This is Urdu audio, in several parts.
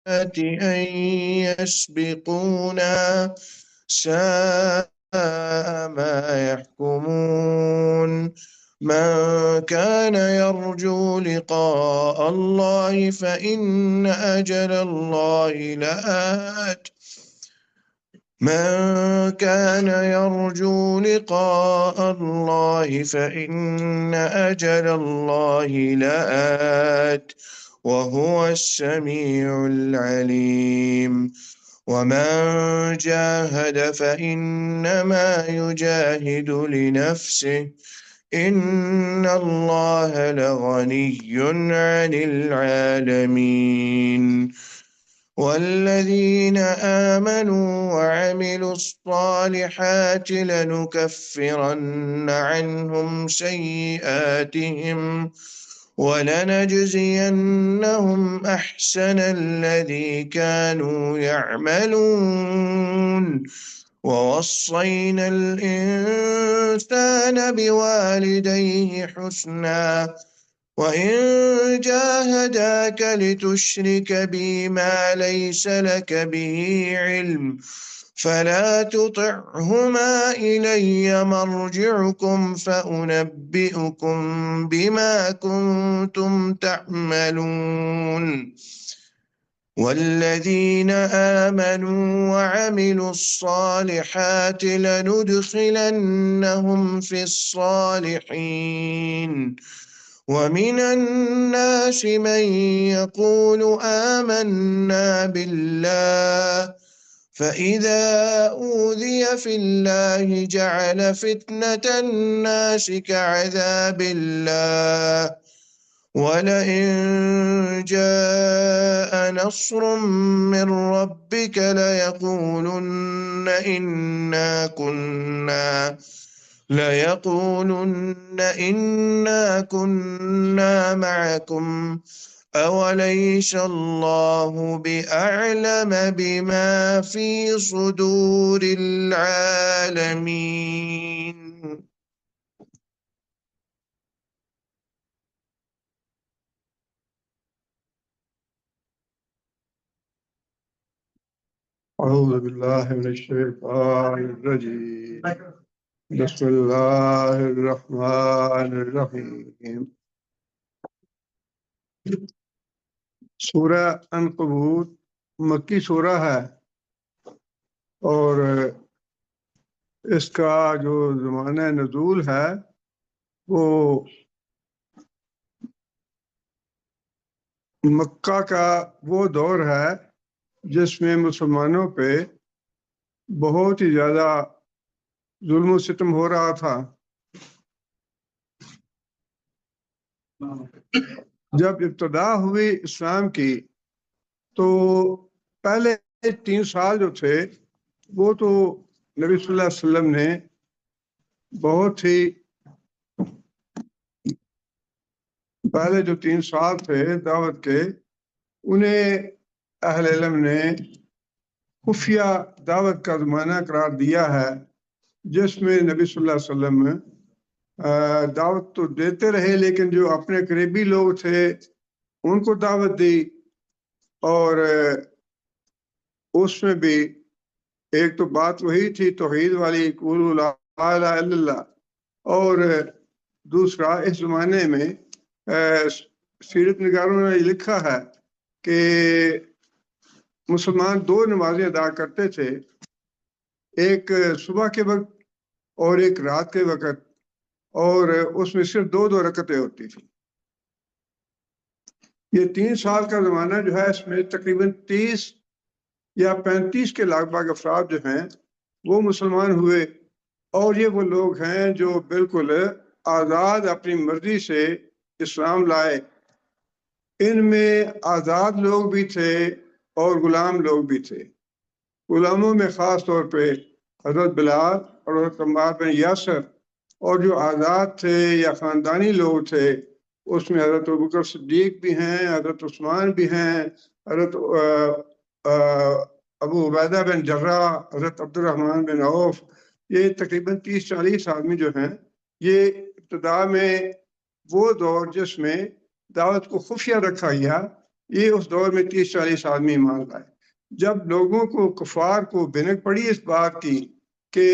أن يسبقونا ساء ما يحكمون من كان يرجو لقاء الله فإن أجل الله لآت من كان يرجو لقاء الله فإن أجل الله لآت وهو السميع العليم ومن جاهد فإنما يجاهد لنفسه إن الله لغني عن العالمين والذين آمنوا وعملوا الصالحات لنكفرن عنهم سيئاتهم ولنجزينهم أحسن الذي كانوا يعملون ووصينا الإنسان بوالديه حسنا وإن جاهداك لتشرك بي ما ليس لك به علم فلا تطعهما إلي مرجعكم فأنبئكم بما كنتم تعملون والذين آمنوا وعملوا الصالحات لندخلنهم في الصالحين ومن الناس من يقول آمنا بالله فإذا أوذي في الله جعل فتنة الناس كعذاب الله ولئن جاء نصر من ربك ليقولن إنا كنا معكم أوليس الله بأعلم بما في صدور العالمين أعوذ بالله من الشيطان الرجيم بسم الله الرحمن الرحیم سورہ عنکبوت مکی سورہ ہے اور اس کا جو زمانہ نزول ہے وہ مکہ کا وہ دور ہے جس میں مسلمانوں پہ بہت ہی زیادہ ظلم و ستم ہو رہا تھا۔ جب ابتدا ہوئی اسلام کی تو پہلے 3 سال جو تھے وہ تو نبی صلی اللہ علیہ وسلم نے بہت ہی پہلے جو 3 سال تھے دعوت کے انہیں اہل علم نے خفیہ دعوت کا زمانہ قرار دیا ہے، جس میں نبی صلی اللہ علیہ وسلم دعوت تو دیتے رہے لیکن جو اپنے قریبی لوگ تھے ان کو دعوت دی، اور اس میں بھی ایک تو بات وہی تھی توحید والی قولوا لا الہ الا اللہ، اور دوسرا اس زمانے میں سیرت نگاروں نے لکھا ہے کہ مسلمان 2 نمازیں ادا کرتے تھے، ایک صبح کے وقت اور ایک رات کے وقت، اور اس میں صرف 2 رکعتیں ہوتی تھیں۔ یہ 3 سال کا زمانہ جو ہے اس میں تقریباً 30 یا 35 کے لگ بھگ افراد جو ہیں وہ مسلمان ہوئے، اور یہ وہ لوگ ہیں جو بالکل آزاد اپنی مرضی سے اسلام لائے۔ ان میں آزاد لوگ بھی تھے اور غلام لوگ بھی تھے۔ غلاموں میں خاص طور پہ حضرت بلال اور حضرت عمار بن یاسر، اور جو آزاد تھے یا خاندانی لوگ تھے اس میں حضرت ابوبکر صدیق بھی ہیں، حضرت عثمان بھی ہیں، حضرت ابو عبیدہ بن جراح، حضرت عبد الرحمن بن عوف، یہ تقریباً 30-40 آدمی جو ہیں۔ یہ ابتدا میں وہ دور جس میں دعوت کو خفیہ رکھا گیا، یہ اس دور میں 30-40 آدمی ایمان لائے۔ جب لوگوں کو کفار کو بھنک پڑی اس بات کی کہ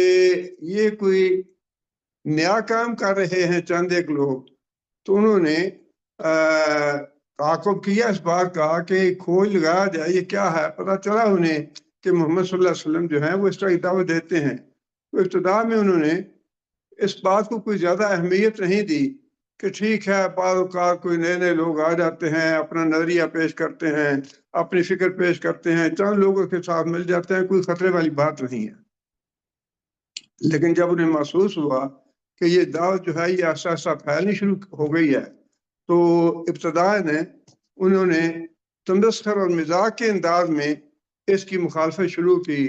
یہ کوئی نیا کام کر رہے ہیں چند ایک لوگ، تو انہوں نے تعاقب کیا اس بات کا کہ کھوج لگایا جائے یہ کیا ہے۔ پتہ چلا انہیں کہ محمد صلی اللہ علیہ وسلم جو ہیں وہ اس طرح کی دعوت دیتے ہیں۔ تو ابتدا میں انہوں نے اس بات کو کوئی زیادہ اہمیت نہیں دی کہ ٹھیک ہے بعض اوقات کوئی نئے نئے لوگ آ جاتے ہیں، اپنا نظریہ پیش کرتے ہیں، اپنی فکر پیش کرتے ہیں، چند لوگوں کے ساتھ مل جاتے ہیں، کوئی خطرے والی بات نہیں ہے۔ لیکن جب انہیں محسوس ہوا کہ یہ دعوت جو ہے یہ ایسا ایسا پھیلنی شروع ہو گئی ہے، تو ابتدا نے انہوں نے تمسخر اور مزاح کے انداز میں اس کی مخالفت شروع کی۔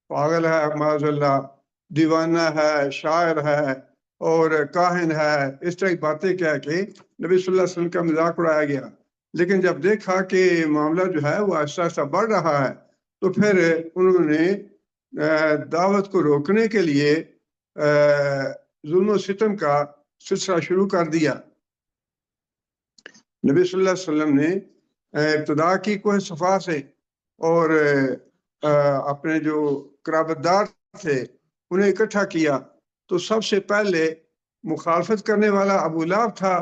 پاگل ہے، معاذ اللہ، دیوانہ ہے، شاعر ہے اور کاہن ہے، اس طرح کی باتیں کہہ کے نبی صلی اللہ علیہ وسلم کا مذاق اڑایا گیا۔ لیکن جب دیکھا کہ معاملہ جو ہے وہ آہستہ آہستہ بڑھ رہا ہے، تو پھر انہوں نے دعوت کو روکنے کے لیے ظلم و ستم کا سلسلہ شروع کر دیا۔ نبی صلی اللہ علیہ وسلم نے ابتدا کی کوہ صفا سے اور اپنے جو قرابت دار تھے انہیں اکٹھا کیا، تو سب سے پہلے مخالفت کرنے والا ابو لہب تھا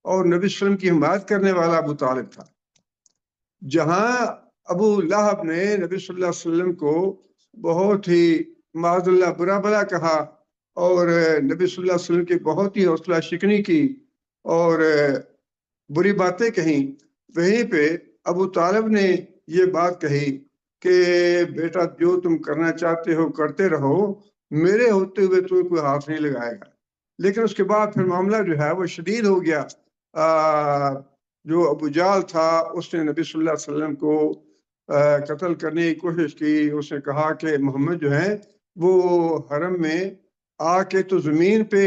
اور نبی صلی اللہ علیہ وسلم کی حمایت کرنے والا ابو طالب تھا۔ جہاں ابو لہب نے نبی صلی اللہ علیہ وسلم کو بہت ہی معاذ اللہ برا بلا کہا اور نبی صلی اللہ علیہ وسلم کی بہت ہی حوصلہ شکنی کی اور بری باتیں کہیں، وہیں پہ ابو طالب نے یہ بات کہی کہ بیٹا جو تم کرنا چاہتے ہو کرتے رہو، میرے ہوتے ہوئے تمہیں کوئی ہاتھ نہیں لگائے گا۔ لیکن اس کے بعد پھر معاملہ جو ہے وہ شدید ہو گیا۔ جو ابو جہل تھا اس نے نبی صلی اللہ علیہ وسلم کو قتل کرنے کی کوشش کی۔ اس نے کہا کہ محمد جو ہیں وہ حرم میں آ کے تو زمین پہ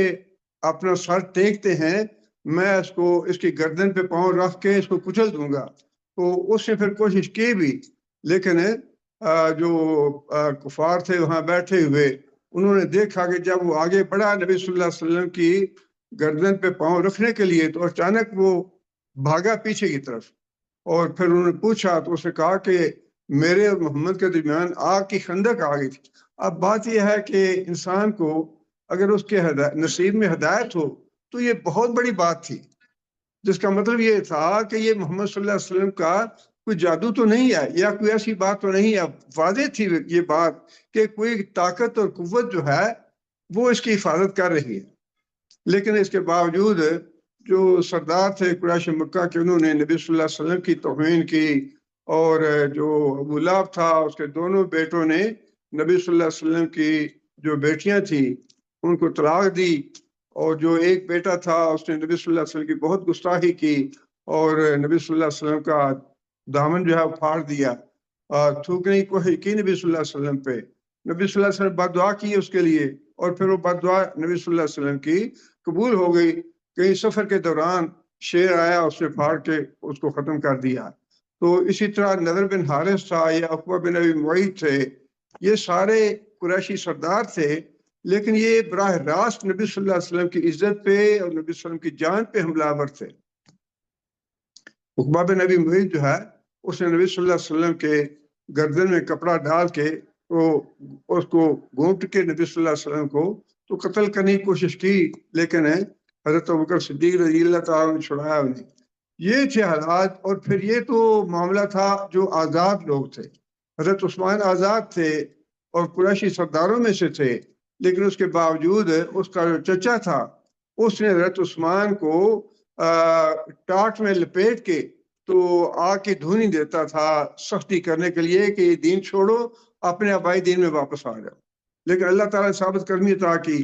اپنا سر ٹیکتے ہیں، میں اس کی گردن پہ پاؤں رکھ کے اس کو کچل دوں گا۔ تو اس نے پھر کوشش کی بھی، لیکن جو کفار تھے وہاں بیٹھے ہوئے انہوں نے دیکھا کہ جب وہ آگے بڑھا نبی صلی اللہ علیہ وسلم کی گردن پہ پاؤں رکھنے کے لیے، تو اچانک وہ بھاگا پیچھے کی طرف، اور پھر انہوں نے پوچھا تو اس نے کہا کہ میرے اور محمد کے درمیان آگ کی خندق آ گئی تھی۔ اب بات یہ ہے کہ انسان کو اگر اس کے نصیب میں ہدایت ہو تو یہ بہت بڑی بات تھی، جس کا مطلب یہ تھا کہ یہ محمد صلی اللہ علیہ وسلم کا کوئی جادو تو نہیں ہے یا کوئی ایسی بات تو نہیں ہے۔ واضح تھی یہ بات کہ کوئی طاقت اور قوت جو ہے وہ اس کی حفاظت کر رہی ہے۔ لیکن اس کے باوجود جو سردار تھے قریش مکہ کے، انہوں نے نبی صلی اللہ علیہ وسلم کی توہین کی، اور جو ابو لہب تھا اس کے دونوں بیٹوں نے نبی صلی اللہ علیہ وسلم کی جو بیٹیاں تھیں ان کو طلاق دی، اور جو ایک بیٹا تھا اس نے نبی صلی اللہ علیہ وسلم کی بہت گستاخی کی اور نبی صلی اللہ علیہ وسلم کا دامن جو ہے پھاڑ دیا، تھوکنے کی کوشش کی نبی صلی اللہ علیہ وسلم پہ۔ نبی صلی اللہ علیہ وسلم بد دعا کی اس کے لیے، اور پھر وہ بد دعا نبی صلی اللہ علیہ وسلم کی قبول ہو گئی۔ کہیں سفر کے دوران شیر آیا، اس نے پھاڑ کے اس کو ختم کر دیا۔ تو اسی طرح نضر بن حارث تھا یا عقبہ بن ابی معیط تھے، یہ سارے قریشی سردار تھے، لیکن یہ براہ راست نبی صلی اللہ علیہ وسلم کی عزت پہ اور نبی صلی اللہ علیہ وسلم کی جان پہ حملہ آور تھے۔ عقبہ بن ابی معیط جو ہے اس نے نبی صلی اللہ علیہ وسلم کے گردن میں کپڑا ڈال کے اس کو گھونٹ کے نبی صلی اللہ علیہ وسلم کو تو قتل کرنے کی کوشش کی، لیکن حضرت ابوبکر صدیق رضی اللہ تعالیٰ نے چھڑایا انہیں۔ یہ تھے حالات۔ اور پھر یہ تو معاملہ تھا جو آزاد لوگ تھے، حضرت عثمان آزاد تھے اور قریشی سرداروں میں سے تھے، لیکن اس کے باوجود اس کا جو چچا تھا اس نے حضرت عثمان کو ٹاٹ میں لپیٹ کے تو آگ کی دھونی دیتا تھا سختی کرنے کے لیے کہ یہ دین چھوڑو، اپنے آبائی دین میں واپس آ جاؤ۔ لیکن اللہ تعالیٰ نے ثابت قدمی عطا کی،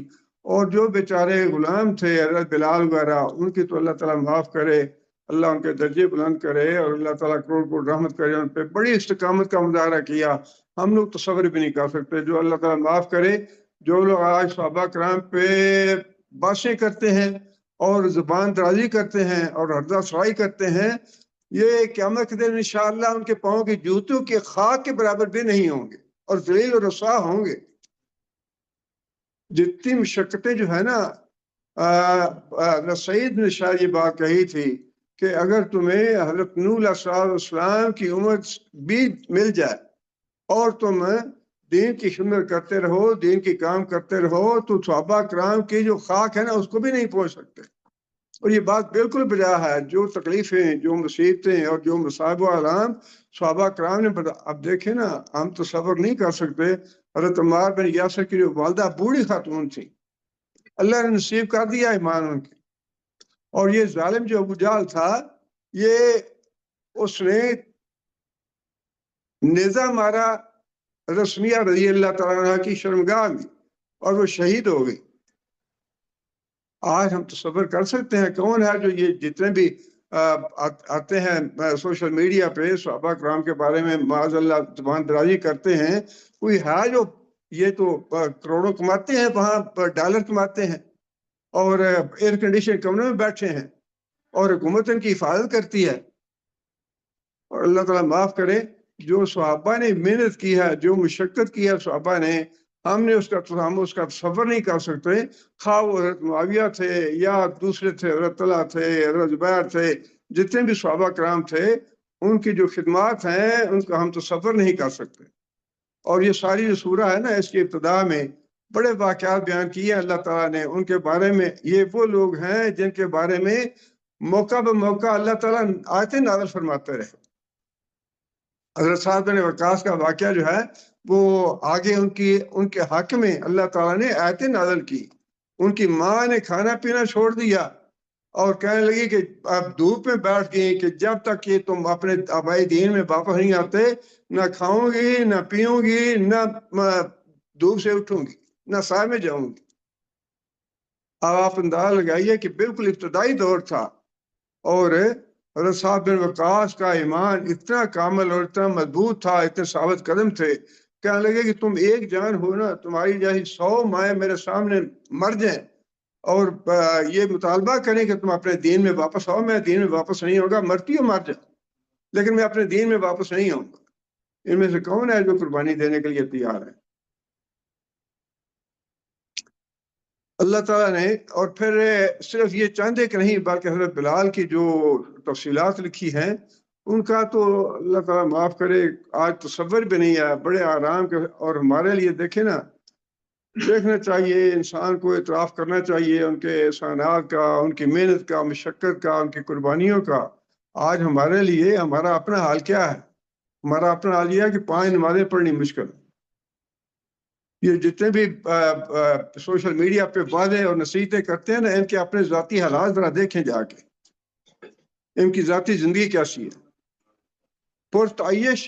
اور جو بیچارے غلام تھے حضرت بلال وغیرہ ان کی تو اللہ تعالیٰ معاف کرے، اللہ ان کے درجے بلند کرے، اور اللہ تعالیٰ کروڑ کروڑ رحمت کرے ان پہ۔ بڑی استقامت کا مظاہرہ کیا، ہم لوگ تصور بھی نہیں کر سکتے۔ جو اللہ تعالیٰ معاف کرے، جو لوگ آج صحابہ کرام پہ باتیں کرتے ہیں اور زبان درازی کرتے ہیں اور ہردہ سرائی کرتے ہیں، یہ قیامت کے دن انشاءاللہ ان کے پاؤں کی جوتوں کے خاک کے برابر بھی نہیں ہوں گے اور ذلیل و رسوا ہوں گے۔ جتنی مشقتیں جو ہے نا، سعید نے شاید یہ بات کہی تھی کہ اگر تمہیں حضرت نوح علیہ السلام کی امت بھی مل جائے اور تم دین کی خدمت کرتے رہو، دین کی کام کرتے رہو، تو صحابہ کرام کی جو خاک ہے نا اس کو بھی نہیں پہنچ سکتے۔ اور یہ بات بالکل بجا ہے، جو تکلیفیں، جو مصیبتیں اور جو مصائب و آلام صحابہ کرام نے اب دیکھیں نا، ہم تو صبر نہیں کر سکتے۔ حضرت عمار بن یاسر کی جو والدہ بوڑھی خاتون تھی، اللہ نے نصیب کر دیا ایمان ان کی۔ اور یہ ظالم جو ابو جہل تھا، یہ اس نے نیزہ مارا رسمیہ رضی اللہ تعالیٰ عنہ کی شرمگاہ میں، اور وہ شہید ہو گئی۔ آج ہم تصور کر سکتے ہیں کون ہے جو یہ جتنے بھی آتے ہیں سوشل میڈیا پہ صحابہ کرام کے بارے میں معاذ اللہ زبان درازی کرتے ہیں، کوئی ہے جو یہ تو کروڑوں کماتے ہیں، وہاں ڈالر کماتے ہیں اور ایئر کنڈیشن کمرے میں بیٹھے ہیں اور حکومت ان کی حفاظت کرتی ہے۔ اور اللہ تعالیٰ معاف کرے، جو صحابہ نے محنت کی ہے، جو مشقت کی ہے صحابہ نے، ہم نے اس کا تصور نہیں کر سکتے۔ خواہ وہ حضرت معاویہ تھے یا دوسرے تھے، حضرت طلحہ تھے، حضرت زبیر تھے، جتنے بھی صحابہ کرام تھے، ان کی جو خدمات ہیں ان کا ہم تصور نہیں کر سکتے۔ اور یہ ساری جو سورہ ہے نا، اس کی ابتدا میں بڑے واقعات بیان کیے اللہ تعالیٰ نے ان کے بارے میں۔ یہ وہ لوگ ہیں جن کے بارے میں موقع بہ موقع اللہ تعالیٰ آیتیں نازل فرماتے رہے۔ حضرت سعد بن وقاص کا واقعہ جو ہے وہ آگے ان کے حق میں اللہ تعالیٰ نے آیتیں نازل کی۔ ان کی ماں نے کھانا پینا چھوڑ دیا اور کہنے لگی کہ آپ دھوپ میں بیٹھ گئی کہ جب تک کہ تم اپنے آبائی دین میں واپس نہیں آتے، نہ کھاؤں گی، نہ پیوں گی، نہ دھوپ سے اٹھوں گی، نہ سائے میں جاؤں گی۔ اب آپ اندازہ لگائیے کہ بالکل ابتدائی دور تھا، اور حضرت صاحب بن وقاص کا ایمان اتنا کامل اور اتنا مضبوط تھا، اتنے ثابت قدم تھے، کہنے لگے کہ تم ایک جان ہو نا، تمہاری جیسی 100 مائیں میرے سامنے مر جائیں اور یہ مطالبہ کریں کہ تم اپنے دین میں واپس آؤ، میں دین میں واپس نہیں ہوگا، مرتی ہو مر جا، لیکن میں اپنے دین میں واپس نہیں آؤں گا۔ ان میں سے کون ہے جو قربانی دینے کے لیے تیار ہے؟ اللہ تعالیٰ نے، اور پھر صرف یہ چاند ایک نہیں بلکہ حضرت بلال کی جو تفصیلات لکھی ہیں ان کا تو اللہ تعالیٰ معاف کرے آج تصور بھی نہیں ہے، بڑے آرام کے۔ اور ہمارے لیے دیکھیں نا، دیکھنا چاہیے، انسان کو اعتراف کرنا چاہیے ان کے احسانات کا، ان کی محنت کا، مشقت کا، ان کی قربانیوں کا۔ آج ہمارے لیے ہمارا اپنا حال کیا ہے؟ ہمارا اپنا حال یہ ہے کہ 5 نمازیں پڑھنی مشکل۔ یہ جتنے بھی سوشل میڈیا پہ وعدے اور نصیحتیں کرتے ہیں نا، ان کے اپنے ذاتی حالات ذرا دیکھیں جا کے، ان کی ذاتی زندگی کیسی ہے۔ پرتعیش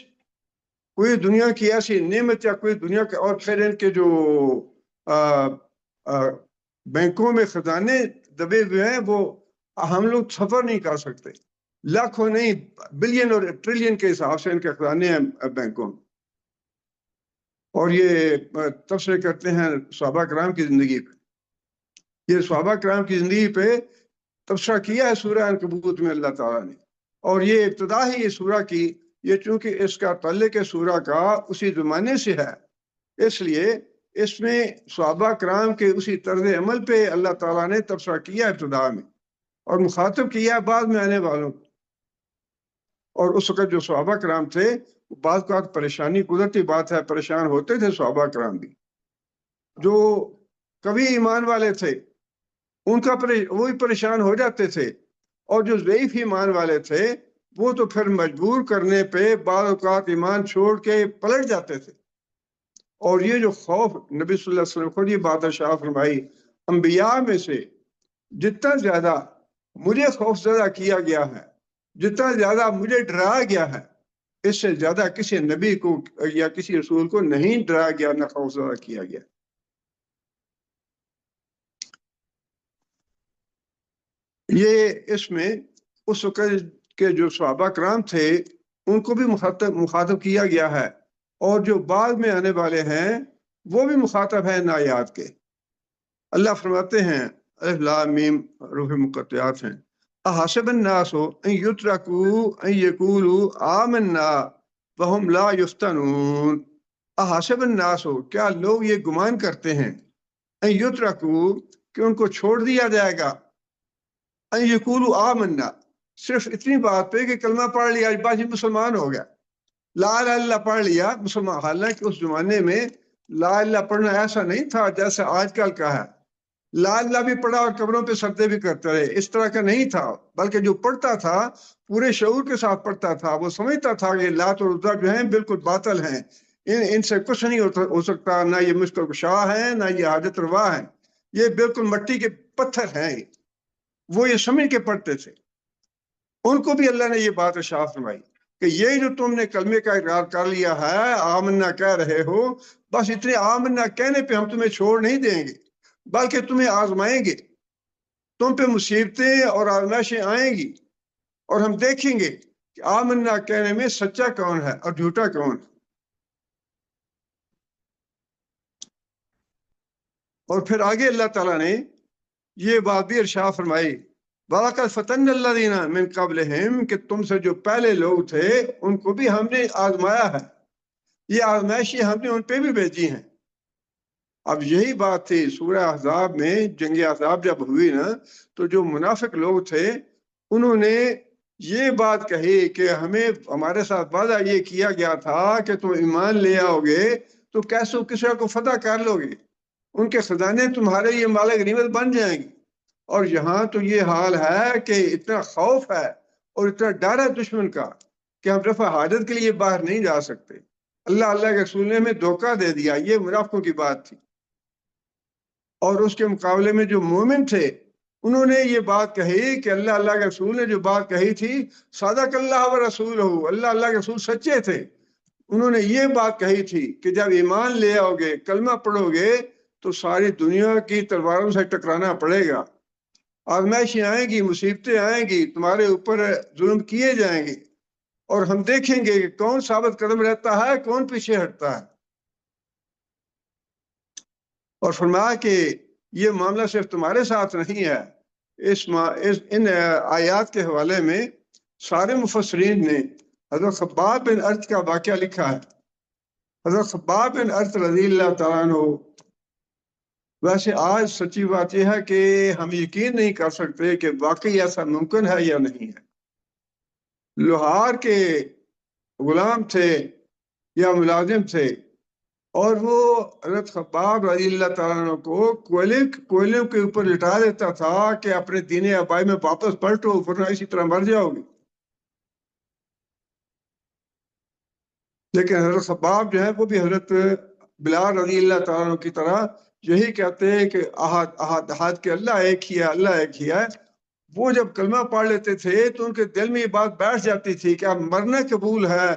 کوئی دنیا کی ایسی نعمت یا کوئی دنیا کے، اور پھر ان کے جو بینکوں میں خزانے دبے ہوئے ہیں وہ ہم لوگ سفر نہیں کر سکتے، لاکھوں نہیں بلین اور ٹریلین کے حساب سے ان کے خزانے ہیں بینکوں میں۔ اور یہ تبصرے کرتے ہیں صحابہ کرام کی زندگی پہ۔ یہ صحابہ کرام کی زندگی پہ تبصرہ کیا ہے سورہ عنکبوت میں اللہ تعالیٰ نے، اور یہ ابتدا ہی یہ سورہ کی، یہ چونکہ اس کا تعلق سورہ کا اسی زمانے سے ہے، اس لیے اس میں صحابہ کرام کے اسی طرز عمل پہ اللہ تعالیٰ نے تبصرہ کیا ابتدا میں، اور مخاطب کیا بعد میں آنے والوں کو۔ اور اس وقت جو صحابہ کرام تھے، بعض اوقات پریشانی، قدرتی بات ہے، پریشان ہوتے تھے صحابہ کرام بھی۔ جو کبھی ایمان والے تھے ان کا وہی پریشان ہو جاتے تھے، اور جو ضعیف ایمان والے تھے وہ تو پھر مجبور کرنے پہ بعض اوقات ایمان چھوڑ کے پلٹ جاتے تھے۔ اور یہ جو خوف نبی صلی اللہ علیہ وسلم خود یہ بات ارشاد فرمائی، انبیاء میں سے جتنا زیادہ مجھے خوف زدہ کیا گیا ہے، جتنا زیادہ مجھے ڈرایا گیا ہے، اس سے زیادہ کسی نبی کو یا کسی رسول کو نہیں ڈرایا گیا، نہ خوف زدہ کیا گیا۔ یہ اس میں اس وقت کے جو صحابہ کرام تھے ان کو بھی مخاطب کیا گیا ہے، اور جو بعد میں آنے والے ہیں وہ بھی مخاطب ہیں ان آیات کے۔ اللہ فرماتے ہیں، الف لام میم حروف مقطعات ہیں، احسب الناس ان یترکوا ان یقولوا آمنا وهم لا یفتنون۔ احسب الناس، کیا لوگ یہ گمان کرتے ہیں، ان یترکوا کہ ان کو چھوڑ دیا جائے گا، ان یقولوا آمنا صرف اتنی بات پہ کہ کلمہ پڑھ لیا بس ہی مسلمان ہو گیا، لا الہ الا اللہ پڑھ لیا مسلمان۔ حالانکہ اس زمانے میں لا الہ الا اللہ پڑھنا ایسا نہیں تھا جیسے آج کل کا ہے، لا اللہ بھی پڑھا اور قبروں پہ سجدے بھی کرتے رہے، اس طرح کا نہیں تھا، بلکہ جو پڑھتا تھا پورے شعور کے ساتھ پڑھتا تھا، وہ سمجھتا تھا کہ لات اور عزا جو ہیں بالکل باطل ہیں، ان سے کچھ نہیں ہو سکتا، نہ یہ مشکل کشا ہیں نہ یہ حاجت روا ہیں، یہ بالکل مٹی کے پتھر ہیں، وہ یہ سمجھ کے پڑھتے تھے۔ ان کو بھی اللہ نے یہ بات ارشاد فرمائی کہ یہ جو تم نے کلمے کا اقرار کر لیا ہے، آمنا کہہ رہے ہو، بس اتنے آمنا کہنے پہ ہم تمہیں چھوڑ نہیں دیں گے، بلکہ تمہیں آزمائیں گے، تم پہ مصیبتیں اور آزمائشیں آئیں گی، اور ہم دیکھیں گے کہ آمنا کہنے میں سچا کون ہے اور جھوٹا کون ہے۔ اور پھر آگے اللہ تعالیٰ نے یہ بات بھی ارشاد فرمائی، وَلَقَدْ فَتَنَّا الَّذِينَ مِن قَبْلِهِمْ، کہ تم سے جو پہلے لوگ تھے ان کو بھی ہم نے آزمایا ہے، یہ آزمائشیں ہم نے ان پہ بھی بھیجی ہیں۔ اب یہی بات تھی سورہ احزاب میں، جنگ احزاب جب ہوئی نا، تو جو منافق لوگ تھے انہوں نے یہ بات کہی کہ ہمارے ساتھ وعدہ یہ کیا گیا تھا کہ تم ایمان لے آؤ گے تو کیسے کسی کو فتح کر لو گے، ان کے خزانے تمہارے یہ مال غنیمت بن جائیں گے۔ اور یہاں تو یہ حال ہے کہ اتنا خوف ہے اور اتنا ڈر ہے دشمن کا کہ ہم رفع حاجت کے لیے باہر نہیں جا سکتے۔ اللہ کے رسول نے ہمیں دھوکہ دے دیا، یہ منافقوں کی بات تھی۔ اور اس کے مقابلے میں جو مومن تھے انہوں نے یہ بات کہی کہ اللہ کے رسول نے جو بات کہی تھی، صادق اللہ و رسول ہو، اللہ کے رسول سچے تھے، انہوں نے یہ بات کہی تھی کہ جب ایمان لے آؤ گے، کلمہ پڑھو گے تو ساری دنیا کی تلواروں سے ٹکرانا پڑے گا، آزمائشیں آئیں گی، مصیبتیں آئیں گی، تمہارے اوپر ظلم کیے جائیں گے، اور ہم دیکھیں گے کہ کون ثابت قدم رہتا ہے، کون پیچھے ہٹتا ہے۔ اور فرمایا کہ یہ معاملہ صرف تمہارے ساتھ نہیں ہے، ان آیات کے حوالے میں سارے مفسرین نے حضرت خباب بن ارت کا واقعہ لکھا ہے۔ حضرت خباب بن ارت رضی اللہ تعالیٰ عنہ، ویسے آج سچی بات یہ ہے کہ ہم یقین نہیں کر سکتے کہ واقعی ایسا ممکن ہے یا نہیں ہے۔ لوہار کے غلام تھے یا ملازم تھے، اور وہ حضرت خباب رضی اللہ تعالیٰ عنہ کو کوئلوں کے اوپر لٹا دیتا تھا کہ اپنے دین آبائی میں واپس پلٹو ورنہ اسی طرح مر جاؤ گے۔ لیکن حضرت خباب جو ہے وہ بھی حضرت بلال رضی اللہ تعالیٰ عنہ کی طرح یہی کہتے ہیں کہ احد احد احد کہ اللہ ایک ہی ہے، اللہ ایک ہی ہے۔ وہ جب کلمہ پڑھ لیتے تھے تو ان کے دل میں یہ بات بیٹھ جاتی تھی کہ اب مرنا قبول ہے،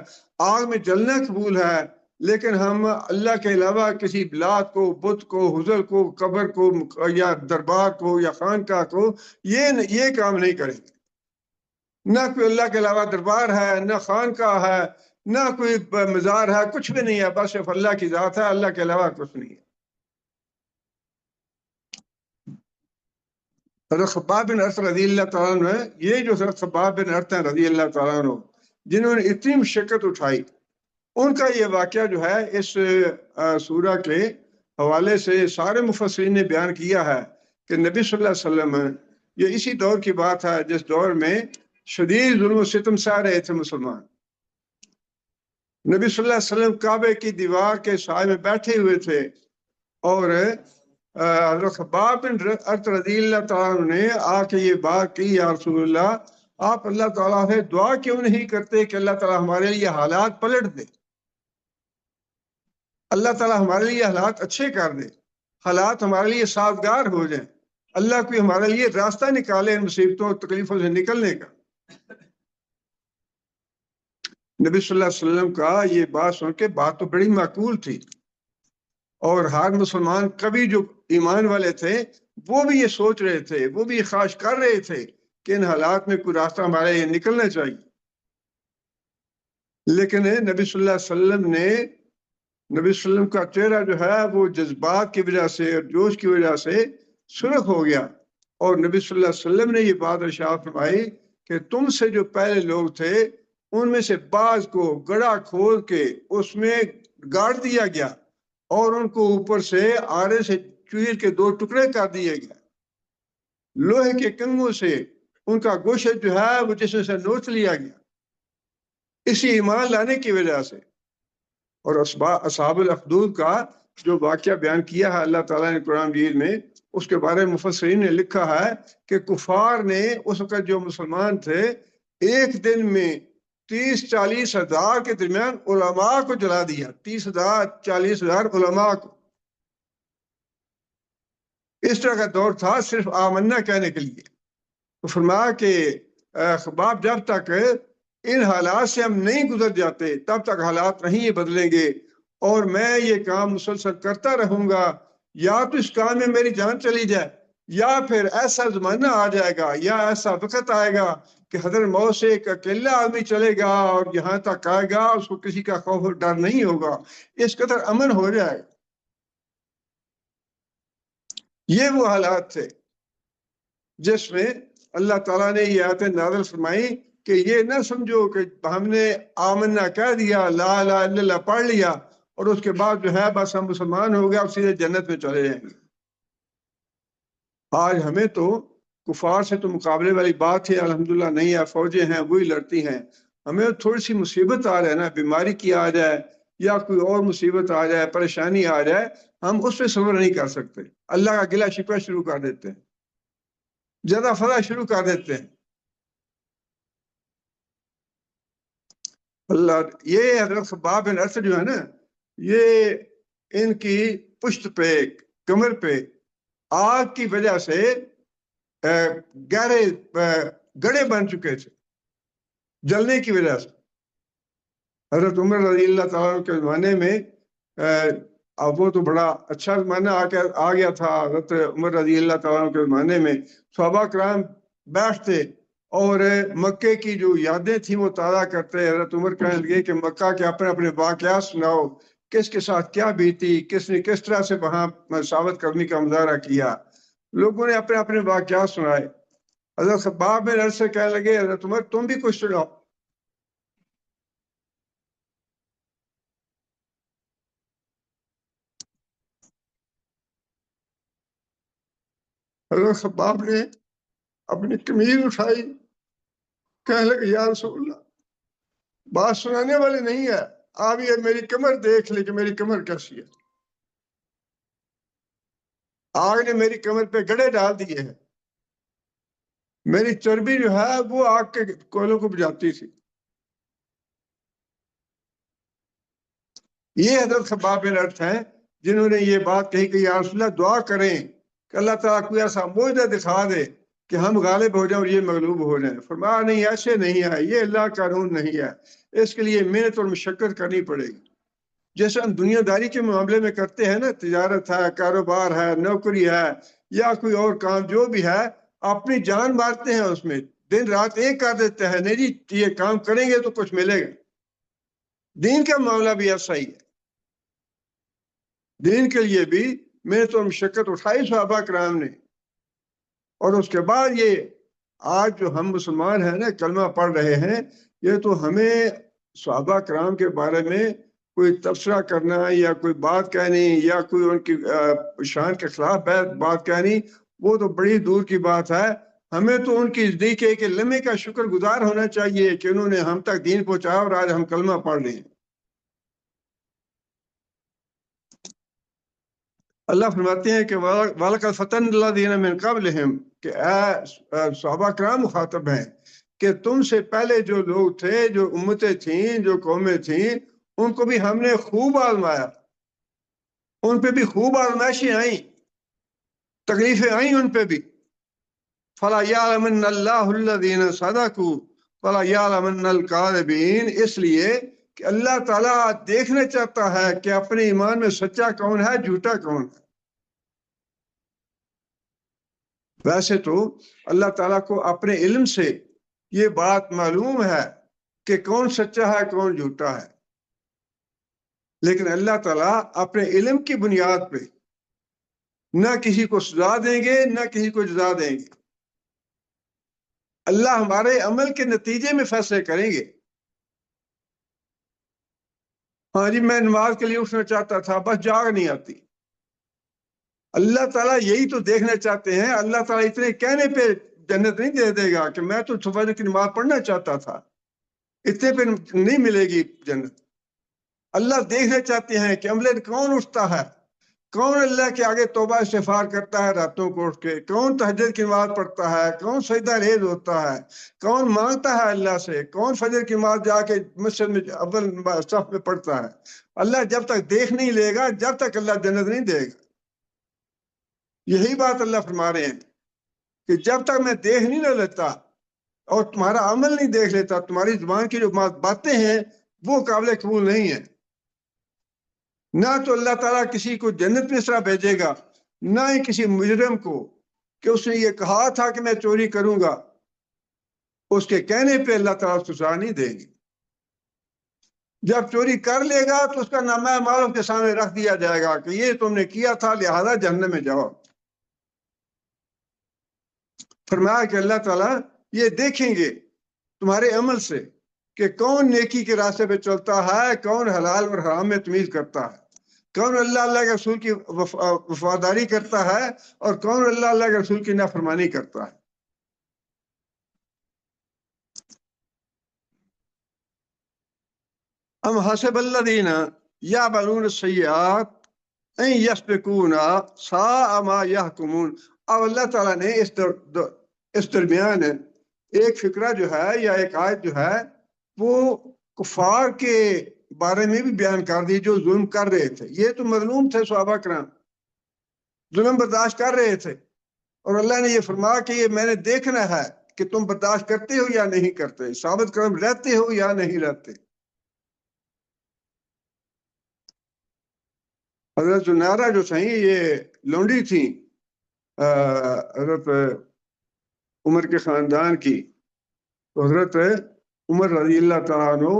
آگ میں جلنا قبول ہے، لیکن ہم اللہ کے علاوہ کسی لات کو، بت کو، حضر کو، قبر کو یا دربار کو یا خانقاہ کو یہ کام نہیں کریں گے۔ نہ کوئی اللہ کے علاوہ دربار ہے، نہ خانقاہ ہے، نہ کوئی مزار ہے، کچھ بھی نہیں ہے، بس صرف اللہ کی ذات ہے، اللہ کے علاوہ کچھ نہیں ہے۔ حضرت خباب بن ارت رضی اللہ تعالیٰ عنہ، یہ جو حضرت خباب بن ارت ہیں رضی اللہ تعالیٰ عنہ، جنہوں نے اتنی مشقت اٹھائی، ان کا یہ واقعہ جو ہے اس سورہ کے حوالے سے سارے مفسرین نے بیان کیا ہے کہ نبی صلی اللہ علیہ وسلم، یہ اسی دور کی بات ہے جس دور میں شدید ظلم و ستم سہ رہے تھے مسلمان۔ نبی صلی اللہ علیہ وسلم کعبے کی دیوار کے سائے میں بیٹھے ہوئے تھے، اور حضرت خباب بن ارت رضی اللہ تعالیٰ عنہ نے آ کے یہ بات کی، یا رسول اللہ، آپ اللہ تعالیٰ سے دعا کیوں نہیں کرتے کہ اللہ تعالیٰ ہمارے لیے حالات پلٹ دے، اللہ تعالیٰ ہمارے لیے حالات اچھے کر دے، حالات ہمارے لیے سازگار ہو جائیں، اللہ کوئی ہمارے لیے راستہ نکالے ان مصیبتوں اور تکلیفوں سے نکلنے کا۔ نبی صلی اللہ علیہ وسلم کا یہ بات سن کے بات تو بڑی معقول تھی، اور ہر مسلمان کبھی جو ایمان والے تھے وہ بھی یہ سوچ رہے تھے، وہ بھی یہ خواہش کر رہے تھے کہ ان حالات میں کوئی راستہ ہمارے لیے نکلنا چاہیے۔ لیکن نبی صلی اللہ علیہ وسلم نے، نبی صلی اللہ علیہ وسلم کا چہرہ جو ہے وہ جذبات کی وجہ سے اور جوش کی وجہ سے سرخ ہو گیا، اور نبی صلی اللہ علیہ وسلم نے یہ بات ارشاد فرمائی کہ تم سے جو پہلے لوگ تھے ان میں سے بعض کو گڑھا کھود کے اس میں گاڑ دیا گیا، اور ان کو اوپر سے آرے سے چیر کے 2 ٹکڑے کر دیے گئے، لوہے کے کنگھوں سے ان کا گوشت جو ہے وہ جسم سے نوچ لیا گیا اسی ایمان لانے کی وجہ سے۔ اور اصحاب الاخدود کا جو واقعہ بیان کیا ہے اللہ تعالیٰ نے قرآن مجید میں، اس کے بارے میں مفسرین نے لکھا ہے کہ کفار نے اس وقت جو مسلمان تھے ایک دن میں 30-40 ہزار کے درمیان علماء کو جلا دیا، 30,000-40 ہزار علماء کو۔ اس طرح کا دور تھا صرف آمنا کہنے کے لیے۔ تو فرمایا کہ خباب جب تک ان حالات سے ہم نہیں گزر جاتے تب تک حالات نہیں یہ بدلیں گے، اور میں یہ کام مسلسل کرتا رہوں گا، یا تو اس کام میں میری جان چلی جائے یا پھر ایسا زمانہ آ جائے گا یا ایسا وقت آئے گا کہ حضرت موت سے ایک اکیلا آدمی چلے گا اور یہاں تک آئے گا، اس کو کسی کا خوف اور ڈر نہیں ہوگا، اس قدر امن ہو جائے گا۔ یہ وہ حالات تھے جس میں اللہ تعالیٰ نے یہ آیتیں نازل فرمائی کہ یہ نہ سمجھو کہ ہم نے آمنا کہہ دیا، لا الہ الا اللہ پڑھ لیا اور اس کے بعد جو ہے بس ہم مسلمان ہو گئے اور سیدھے جنت میں چلے جائیں گے۔ آج ہمیں تو کفار سے تو مقابلے والی بات ہے الحمدللہ نہیں ہے، فوجیں ہیں وہی لڑتی ہیں، ہمیں تھوڑی سی مصیبت آ جائے نا، بیماری کی آ جائے یا کوئی اور مصیبت آ جائے، پریشانی آ جائے، ہم اس پہ صبر نہیں کر سکتے، اللہ کا گلہ شکوہ شروع کر دیتے ہیں، زیادہ فضا شروع کر دیتے ہیں۔ اللہ یہ حضرت خباب بن اسد جو ہے نا، یہ ان کی پشت پہ کمر پہ آگ کی وجہ سے گہرے گڑھے بن چکے تھے جلنے کی وجہ سے۔ حضرت عمر رضی اللہ تعالیٰ کے زمانے میں اب وہ تو بڑا اچھا زمانہ آ گیا تھا، حضرت عمر رضی اللہ تعالیٰ کے زمانے میں صحابہ کرام بیٹھتے اور مکے کی جو یادیں تھیں وہ تازہ کرتے۔ حضرت عمر کہنے لگے کہ مکہ کے اپنے اپنے واقعات سناؤ، کس کے ساتھ کیا بیتی، کس نے کس طرح سے وہاں ثابت کرنے کا مظاہرہ کیا۔ لوگوں نے اپنے اپنے واقعات سنائے۔ حضرت خباب بن اسد سے کہنے لگے حضرت عمر تم بھی کچھ سناؤ۔ حضرت خباب نے اپنی قمیض اٹھائی، کہنے لگے یا رسول اللہ بات سنانے والے نہیں ہے، آپ یہ میری کمر دیکھ لے کہ میری کمر کیسی ہے، آگ نے میری کمر پہ گڑھے ڈال دیے ہیں، میری چربی جو ہے وہ آگ کے کوئلوں کو بجھاتی تھی۔ یہ حضرت خباب بن اسد ہیں جنہوں نے یہ بات کہی کہ یا رسول اللہ دعا کریں کہ اللہ تعالیٰ کوئی ایسا معجزہ دکھا دے کہ ہم غالب ہو جائیں اور یہ مغلوب ہو جائیں۔ فرمایا نہیں، ایسے نہیں ہے، یہ اللہ کا قانون نہیں ہے، اس کے لیے محنت اور مشقت کرنی پڑے گی۔ جیسے ہم دنیا داری کے معاملے میں کرتے ہیں نا، تجارت ہے، کاروبار ہے، نوکری ہے یا کوئی اور کام جو بھی ہے، اپنی جان مارتے ہیں اس میں، دن رات ایک کر دیتے ہیں، نہیں جی یہ کام کریں گے تو کچھ ملے گا۔ دین کا معاملہ بھی ایسا ہی ہے، دین کے لیے بھی محنت اور مشقت اٹھائی صحابہ کرام نے، اور اس کے بعد یہ آج جو ہم مسلمان ہیں نا کلمہ پڑھ رہے ہیں، یہ تو ہمیں صحابہ کرام کے بارے میں کوئی تبصرہ کرنا یا کوئی بات کہنی یا کوئی ان کی شان کے خلاف بات کہنی، وہ تو بڑی دور کی بات ہے۔ ہمیں تو ان کی نزدیک ایک لمحے کا شکر گزار ہونا چاہیے کہ انہوں نے ہم تک دین پہنچایا اور آج ہم کلمہ پڑھ رہے ہیں۔ اللہ فرماتے ہیں کہ وَلَقَدْ فَتَنَّا الَّذِينَ مِن قَبْلِهِمْ کہ اے صحابہ کرام مخاطب ہیں کہ تم سے پہلے جو لوگ تھے، جو امتیں تھیں، جو قومیں تھیں، ان کو بھی ہم نے خوب آزمایا، ان پہ بھی خوب آزمائشیں آئیں، تکلیفیں آئیں ان پہ بھی۔ فَلَا يَعْلَمَنَّ اللَّهُ الَّذِينَ صَدَقُوا وَلَا يَعْلَمَنَّ الْكَاذِبِينَ، اس لیے کہ اللہ تعالیٰ دیکھنا چاہتا ہے کہ اپنے ایمان میں سچا کون ہے، جھوٹا کون ہے۔ ویسے تو اللہ تعالیٰ کو اپنے علم سے یہ بات معلوم ہے کہ کون سچا ہے کون جھوٹا ہے، لیکن اللہ تعالیٰ اپنے علم کی بنیاد پہ نہ کسی کو سزا دیں گے نہ کسی کو جزا دیں گے۔ اللہ ہمارے عمل کے نتیجے میں فیصلے کریں گے۔ ہاں جی میں نماز کے لیے اٹھنا چاہتا تھا بس جاگ نہیں آتی، اللہ تعالیٰ یہی تو دیکھنا چاہتے ہیں۔ اللہ تعالیٰ اتنے کہنے پہ جنت نہیں دے دے گا کہ میں تو فجر کی نماز پڑھنا چاہتا تھا، اتنے پہ نہیں ملے گی جنت۔ اللہ دیکھنا چاہتے ہیں کہ عمل کون اٹھتا ہے، کون اللہ کے آگے توبہ استغفار کرتا ہے راتوں کو اٹھ کے، کون تہجد کی نماز پڑھتا ہے، کون سجدہ ریز ہوتا ہے، کون مانگتا ہے اللہ سے، کون فجر کی نماز جا کے مسجد میں اول صف میں پڑھتا ہے۔ اللہ جب تک دیکھ نہیں لے گا، جب تک اللہ جنت نہیں دے گا۔ یہی بات اللہ فرما رہے ہیں کہ جب تک میں دیکھ نہیں نہ لیتا اور تمہارا عمل نہیں دیکھ لیتا، تمہاری زبان کی جو باتیں ہیں وہ قابل قبول نہیں ہیں۔ نہ تو اللہ تعالیٰ کسی کو جنت میں اس طرح بھیجے گا، نہ ہی کسی مجرم کو کہ اس نے یہ کہا تھا کہ میں چوری کروں گا، اس کے کہنے پہ اللہ تعالیٰ اس کو سزا نہیں دیں گے۔ جب چوری کر لے گا تو اس کا نامہ اعمال کے سامنے رکھ دیا جائے گا کہ یہ تم نے کیا تھا، لہذا جہنم میں جاؤ۔ فرمایا کہ اللہ تعالیٰ یہ دیکھیں گے تمہارے عمل سے کہ کون نیکی کے راستے پہ چلتا ہے، کون حلال اور حرام میں تمیز کرتا ہے، کون اللہ کے رسول کی وفاداری کرتا ہے اور کون اللہ کے رسول کی نافرمانی کرتا ہے۔ ام حسب الذین یعملون السیئات ان یسبقونا ساء ما یحکمون۔ اب اللہ تعالیٰ نے اس درمیان ایک فقرہ جو ہے یا ایک آیت جو ہے وہ کفار کے بارے میں بھی بیان کر دی جو ظلم کر رہے تھے۔ یہ تو مظلوم تھے، صحابہ کرام ظلم برداشت کر رہے تھے، اور اللہ نے یہ فرمایا کہ یہ میں نے دیکھنا ہے کہ تم برداشت کرتے ہو یا نہیں کرتے، ثابت قدم رہتے ہو یا نہیں رہتے۔ حضرت زنارہ جو تھیں یہ لونڈی تھیں حضرت عمر کے خاندان کی، تو حضرت عمر رضی اللہ تعالیٰ عنہ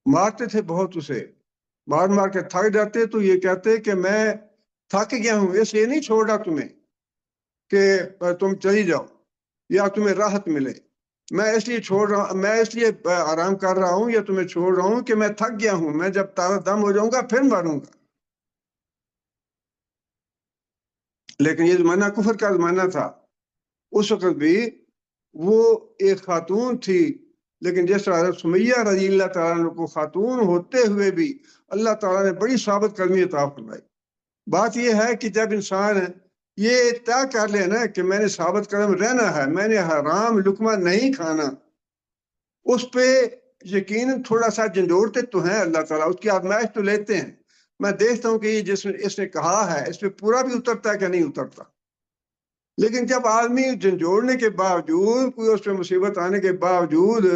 مارتے تھے بہت، اسے مار مار کے تھک جاتے تو یہ کہتے کہ میں تھک گیا ہوں، اس لیے نہیں چھوڑ رہا تمہیں کہ تم چلی جاؤ یا تمہیں راحت ملے، میں اس لیے چھوڑ رہا ہوں، میں اس لیے آرام کر رہا ہوں یا تمہیں چھوڑ رہا ہوں کہ میں تھک گیا ہوں، میں جب تازہ دم ہو جاؤں گا پھر ماروں گا۔ لیکن یہ زمانہ کفر کا زمانہ تھا، اس وقت بھی وہ ایک خاتون تھی، لیکن جس طرح حضرت سمیہ رضی اللہ تعالیٰ عنہ کو خاتون ہوتے ہوئے بھی اللہ تعالیٰ نے بڑی ثابت قدمی عطا فرمائی۔ بات یہ ہے کہ جب انسان یہ طے کر لے نا کہ میں نے ثابت قدم رہنا ہے، میں نے حرام لقمہ نہیں کھانا، اس پہ یقیناً تھوڑا سا جھنجھوڑتے تو ہیں اللہ تعالیٰ، اس کی آزمائش تو لیتے ہیں۔ میں دیکھتا ہوں کہ یہ اس نے کہا ہے اس پہ پورا بھی اترتا ہے کہ نہیں اترتا، لیکن جب آدمی جھنجھوڑنے کے باوجود، کوئی اس پہ مصیبت آنے کے باوجود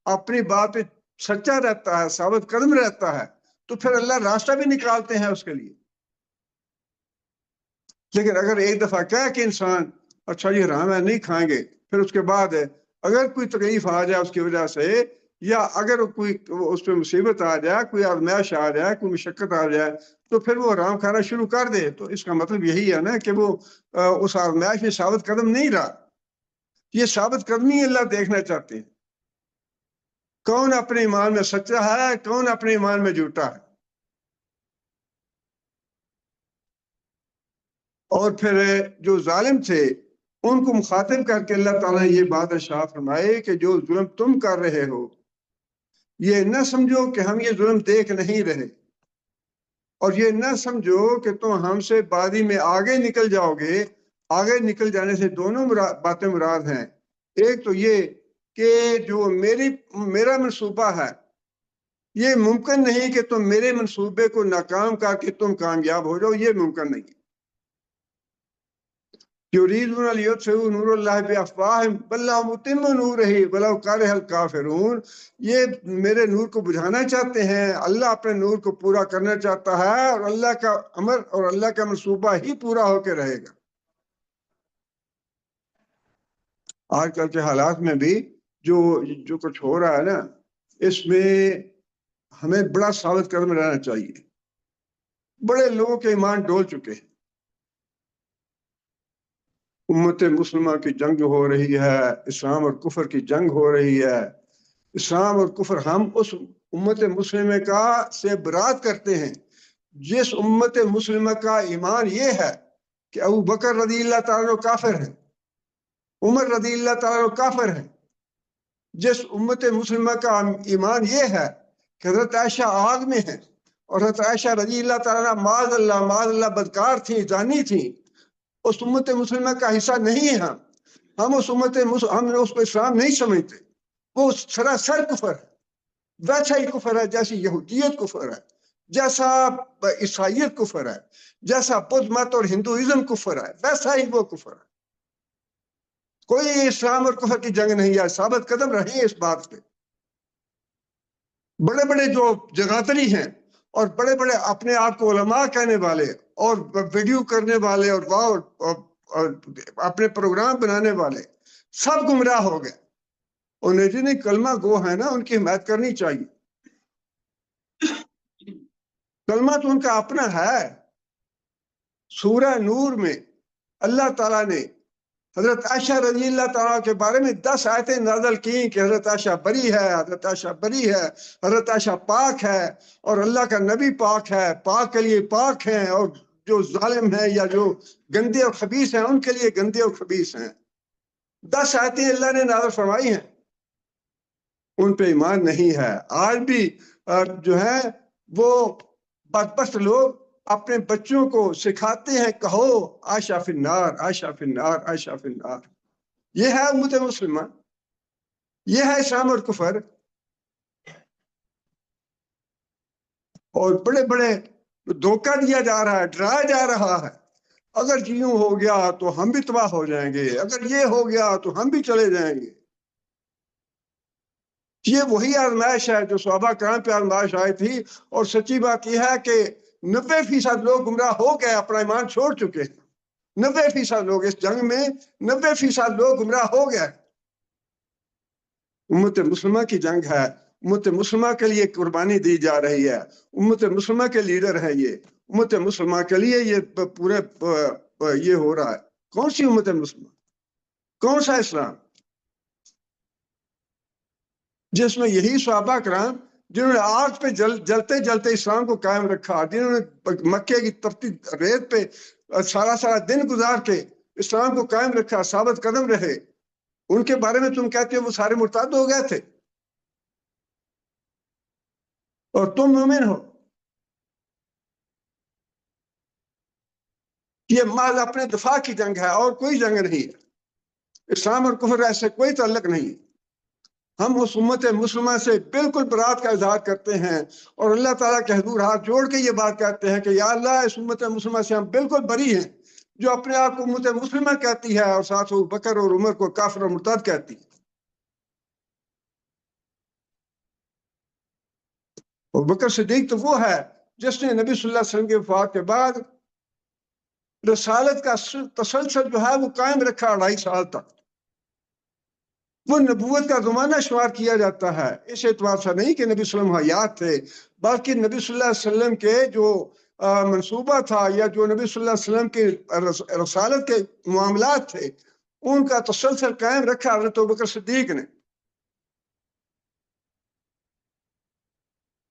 اپنی بات پہ سچا رہتا ہے، ثابت قدم رہتا ہے، تو پھر اللہ راستہ بھی نکالتے ہیں اس کے لیے۔ لیکن اگر ایک دفعہ کہہ کہ انسان اچھا یہ حرام ہے نہیں کھائیں گے، پھر اس کے بعد اگر کوئی تکلیف آ جائے اس کی وجہ سے، یا اگر کوئی اس پہ مصیبت آ جائے، کوئی آزمائش آ جائے، کوئی مشقت آ جائے، تو پھر وہ حرام کھانا شروع کر دے، تو اس کا مطلب یہی ہے نا کہ وہ اس آزمائش میں ثابت قدم نہیں رہا۔ یہ ثابت قدمی اللہ دیکھنا چاہتے ہیں، کون اپنے ایمان میں سچا ہے، کون اپنے ایمان میں جھوٹا ہے۔ اور پھر جو ظالم تھے ان کو مخاطب کر کے اللہ تعالیٰ نے یہ بات ارشاد فرمائے کہ جو ظلم تم کر رہے ہو یہ نہ سمجھو کہ ہم یہ ظلم دیکھ نہیں رہے، اور یہ نہ سمجھو کہ تم ہم سے بادی میں آگے نکل جاؤ گے۔ آگے نکل جانے سے دونوں باتیں مراد ہیں۔ ایک تو یہ کہ جو میرا منصوبہ ہے یہ ممکن نہیں کہ تم میرے منصوبے کو ناکام کر کے تم کامیاب ہو جاؤ، یہ ممکن نہیں۔ یریدون لیطفئوا نور اللہ بافواہہم واللہ متم نورہ ولو کرہ الکافرون۔ یہ میرے نور کو بجھانا چاہتے ہیں، اللہ اپنے نور کو پورا کرنا چاہتا ہے، اور اللہ کا امر اور اللہ کا منصوبہ ہی پورا ہو کے رہے گا۔ آج کل کے حالات میں بھی جو کچھ ہو رہا ہے نا، اس میں ہمیں بڑا ثابت قدم رہنا چاہیے۔ بڑے لوگوں کے ایمان ڈول چکے ہیں، امت مسلمہ کی جنگ ہو رہی ہے، اسلام اور کفر کی جنگ ہو رہی ہے۔ اسلام اور کفر، ہم اس امت مسلمہ کا سے برات کرتے ہیں جس امت مسلمہ کا ایمان یہ ہے کہ ابو بکر رضی اللہ تعالیٰ عنہ کافر ہے، عمر رضی اللہ تعالیٰ عنہ کافر ہے. جس امت مسلمہ کا ایمان یہ ہے کہ حضرت عائشہ آگ میں ہے اور حضرت عائشہ رضی اللہ تعالیٰ عنہ معاذ اللہ بدکار تھیں، زانی تھیں، اس امت مسلمہ کا حصہ نہیں ہے. ہم اس ہم اس کو اسلام نہیں سمجھتے. وہ سراسر کفر ہے، ویسا ہی کفر ہے جیسی یہودیت کفر ہے، جیسا عیسائیت کفر ہے، جیسا بدھ مت اور ہندوازم کفر ہے، ویسا ہی وہ کفر ہے. کوئی اسلام اور کفر کی جنگ نہیں ہے. ثابت قدم رہے اس بات پہ. بڑے بڑے جو جگاتری ہیں اور بڑے بڑے اپنے آپ کو علماء کہنے والے اور ویڈیو کرنے والے اور اپنے پروگرام بنانے والے سب گمراہ ہو گئے. انہیں جنہیں کلمہ گو ہے نا، ان کی حمایت کرنی چاہیے. کلمہ تو ان کا اپنا ہے. سورہ نور میں اللہ تعالیٰ نے حضرت عائشہ رضی اللہ تعالیٰ کے بارے میں 10 آیتیں نازل کی کہ حضرت عائشہ بری ہے، حضرت عائشہ بری ہے، حضرت عائشہ پاک ہے اور اللہ کا نبی پاک ہے، پاک کے لیے پاک ہیں، اور جو ظالم ہیں یا جو گندے اور خبیث ہیں ان کے لیے گندے اور خبیث ہیں. 10 آیتیں اللہ نے نازل فرمائی ہیں. ان پہ ایمان نہیں ہے. آج بھی جو ہے وہ بدبخت لوگ اپنے بچوں کو سکھاتے ہیں کہو عائشہ فی النار، عائشہ فی النار، عائشہ فی النار. یہ ہے امت مسلمہ، یہ ہے اسلام اور کفر. اور بڑے بڑے دھوکہ دیا جا رہا ہے، ڈرایا جا رہا ہے. اگر یوں ہو گیا تو ہم بھی تباہ ہو جائیں گے، اگر یہ ہو گیا تو ہم بھی چلے جائیں گے. یہ وہی آزمائش ہے جو صحابہ کرام پہ آزمائش آئی تھی. اور سچی بات یہ ہے کہ 90% لوگ گمراہ ہو گئے، اپنا ایمان چھوڑ چکے. 90% لوگ اس جنگ میں 90% لوگ گمراہ ہو گئے. امت مسلمہ کی جنگ ہے. امت مسلمہ کے لیے قربانی دی جا رہی ہے. امت مسلمہ کے لیڈر ہیں یہ. امت مسلمہ کے لیے یہ پورے یہ ہو رہا ہے. کون سی امت مسلمہ؟ کون سا اسلام جس میں یہی صحابہ کرام جنہوں نے آگ پہ جلتے جلتے اسلام کو قائم رکھا، جنہوں نے مکے کی تپتی ریت پہ سارا دن گزار کے اسلام کو قائم رکھا، ثابت قدم رہے، ان کے بارے میں تم کہتے ہو وہ سارے مرتد ہو گئے تھے اور تم مومن ہو؟ یہ محض اپنے دفاع کی جنگ ہے اور کوئی جنگ نہیں ہے. اسلام اور کفر ایسے کوئی تعلق نہیں. ہم اس امت مسلمہ سے بالکل برات کا اظہار کرتے ہیں اور اللہ تعالیٰ کے حضور ہاتھ جوڑ کے یہ بات کہتے ہیں کہ یا اللہ اس امت مسلمہ سے ہم بالکل بری ہیں جو اپنے آپ کو امت مسلمہ کہتی ہے اور ساتھ ابو بکر اور عمر کو کافر اور مرتد کہتی ہے. ابو بکر صدیق تو وہ ہے جس نے نبی صلی اللہ علیہ وسلم کے وفات کے بعد رسالت کا تسلسل جو ہے وہ قائم رکھا 2.5 سال تک. وہ نبوت کا زمانہ شمار کیا جاتا ہے. اس اعتبار سے نہیں کہ نبی صلی اللہ علیہ وسلم حیات تھے، بلکہ نبی صلی اللہ علیہ وسلم کے جو منصوبہ تھا یا جو نبی صلی اللہ علیہ وسلم کے رسالت کے معاملات تھے ان کا تسلسل قائم رکھا حضرت ابوبکر صدیق نے.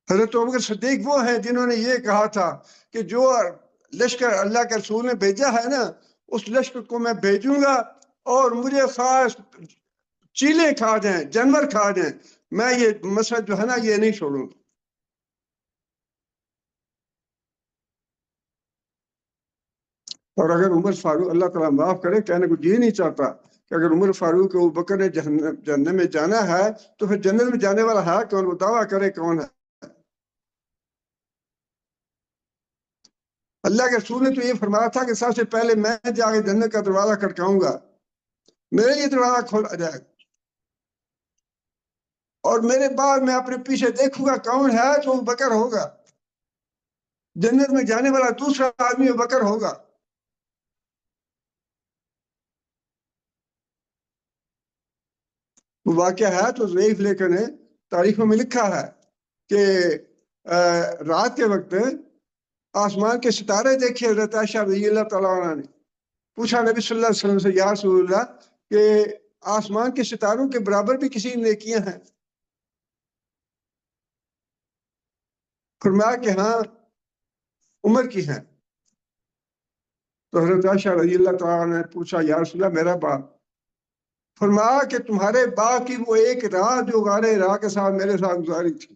حضرت ابوبکر صدیق وہ ہیں جنہوں نے یہ کہا تھا کہ جو لشکر اللہ کے رسول نے بھیجا ہے نا اس لشکر کو میں بھیجوں گا اور مجھے خاص چیلیں کھا جائیں، جانور کھا جائیں، میں یہ مسئلہ جو ہے نا یہ نہیں چھوڑوں گا. اور اگر عمر فاروق اللہ تعالیٰ معاف کرے، کہنے کو یہ نہیں چاہتا کہ اگر عمر فاروق ابو بکر نے جنت میں جانا ہے تو پھر جنت میں جانے والا ہے کون؟ وہ دعویٰ کرے کون ہے؟ اللہ کے رسول نے تو یہ فرمایا تھا کہ سب سے پہلے میں جا کے جنت کا دروازہ کھٹکاؤں گا، میرے لیے دروازہ کھولا جائے گا اور میرے بعد میں اپنے پیچھے دیکھوں گا کون ہے تو ابو بکر ہوگا. جنت میں جانے والا دوسرا آدمی ابو بکر ہوگا. وہ واقعہ ہے تو ضعیف لیکن تاریخوں میں لکھا ہے کہ رات کے وقت آسمان کے ستارے دیکھے حضرت عائشہ رضی اللہ تعالیٰ عنہ نے. پوچھا نبی صلی اللہ علیہ وسلم سے یا رسول اللہ کہ آسمان کے ستاروں کے برابر بھی کسی نیکیاں ہیں؟ فرمایا کہ ہاں عمر کی ہیں. تو حضرت عائشہ رضی اللہ تعالیٰ نے پوچھا یا رسول اللہ میرا باپ؟ فرمایا کہ تمہارے باغ کی وہ ایک رات جو غارِ راہ کے ساتھ میرے ساتھ گزاری تھی،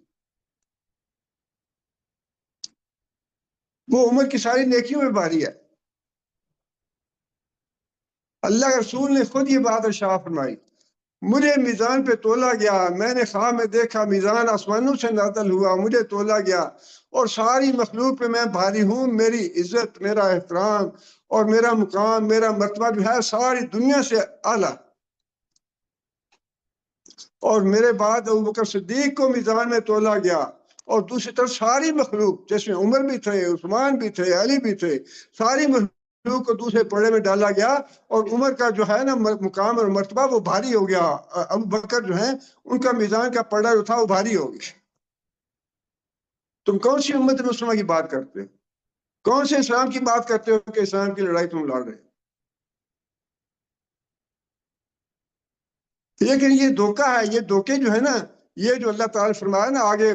وہ عمر کی ساری نیکیوں میں باری ہے۔ اللہ کے رسول نے خود یہ بات ارشاد فرمائی، مجھے میزان پہ تولا گیا، میں نے خواب میں دیکھا میزان آسمانوں سے نازل ہوا، مجھے تولا گیا اور ساری مخلوق پہ میں بھاری ہوں، میری عزت، میرا احترام اور میرا مقام، میرا مرتبہ جو ہے ساری دنیا سے اعلیٰ۔ اور میرے بعد ابوبکر صدیق کو میزان میں تولا گیا، اور دوسری طرف ساری مخلوق جس میں عمر بھی تھے، عثمان بھی تھے، علی بھی تھے، ساری مخلوق کو دوسرے پڑے میں ڈالا گیا، اور عمر کا جو ہے نا مقام اور مرتبہ وہ بھاری ہو گیا۔ ابوبکر جو ہیں ان کا میزان کا پڑا جو تھا وہ بھاری ہو گیا۔ تم کون سی امت مسلمہ کی بات کرتے ہو؟ کون سے اسلام کی بات کرتے ہو کہ اسلام کی لڑائی تم لڑ رہے ہو؟ لیکن یہ دھوکہ ہے، یہ دھوکے جو ہے نا، یہ جو اللہ تعالیٰ نے فرمایا نا آگے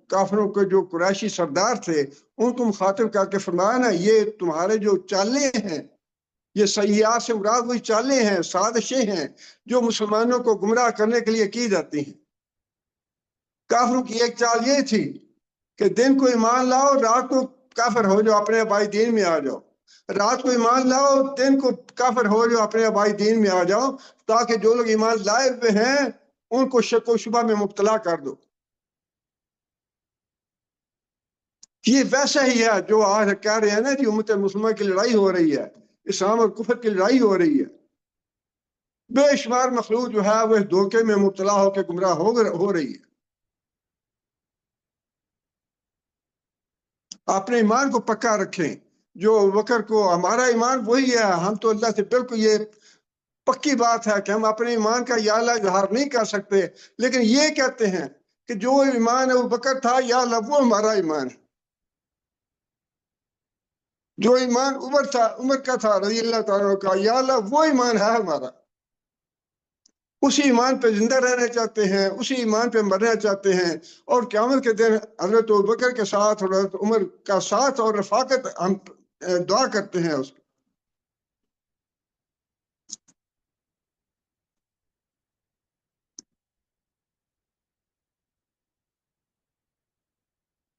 کافروں کے جو قریشی سردار تھے ان کو مخاطب کر کے فرمایا نا، یہ تمہارے جو چالیں ہیں، یہ سیاحت سے مراد وہی چالیں ہیں، سازشیں ہیں جو مسلمانوں کو گمراہ کرنے کے لیے کی جاتی ہیں۔ کافروں کی ایک چال یہ تھی کہ دن کو ایمان لاؤ، رات کو کافر ہو جاؤ، اپنے آبائی دین میں آ جاؤ، رات کو ایمان لاؤ، دن کو کافر ہو جاؤ، اپنے آبائی دین میں آ جاؤ، تاکہ جو لوگ ایمان لائے ہوئے ہیں ان کو شک و شبہ میں مبتلا کر دو۔ یہ ویسا ہی ہے جو آج کہہ رہے ہیں نا کہ امت مسلمہ کی لڑائی ہو رہی ہے، اسلام اور کفر کی لڑائی ہو رہی ہے۔ بے شمار مخلوق جو ہے وہ اس دھوکے میں مبتلا ہو کے گمراہ ہو رہی ہے۔ اپنے ایمان کو پکا رکھیں، جو وکر کو ہمارا ایمان وہی ہے، ہم تو اللہ سے بالکل یہ پکی بات ہے کہ ہم اپنے ایمان کا یا اللہ اظہار نہیں کر سکتے، لیکن یہ کہتے ہیں کہ جو ایمان ابو بکر تھا یا اللہ وہ ہمارا ایمان ہے، جو ایمان عمر کا تھا رضی اللہ تعالیٰ کا، یا اللہ وہ ایمان ہے ہمارا۔ اسی ایمان پہ زندہ رہنا چاہتے ہیں، اسی ایمان پہ مرنا چاہتے ہیں، اور قیامت کے دن حضرت ابوبکر کے ساتھ اور حضرت عمر کا ساتھ اور رفاقت ہم دعا کرتے ہیں اس کو۔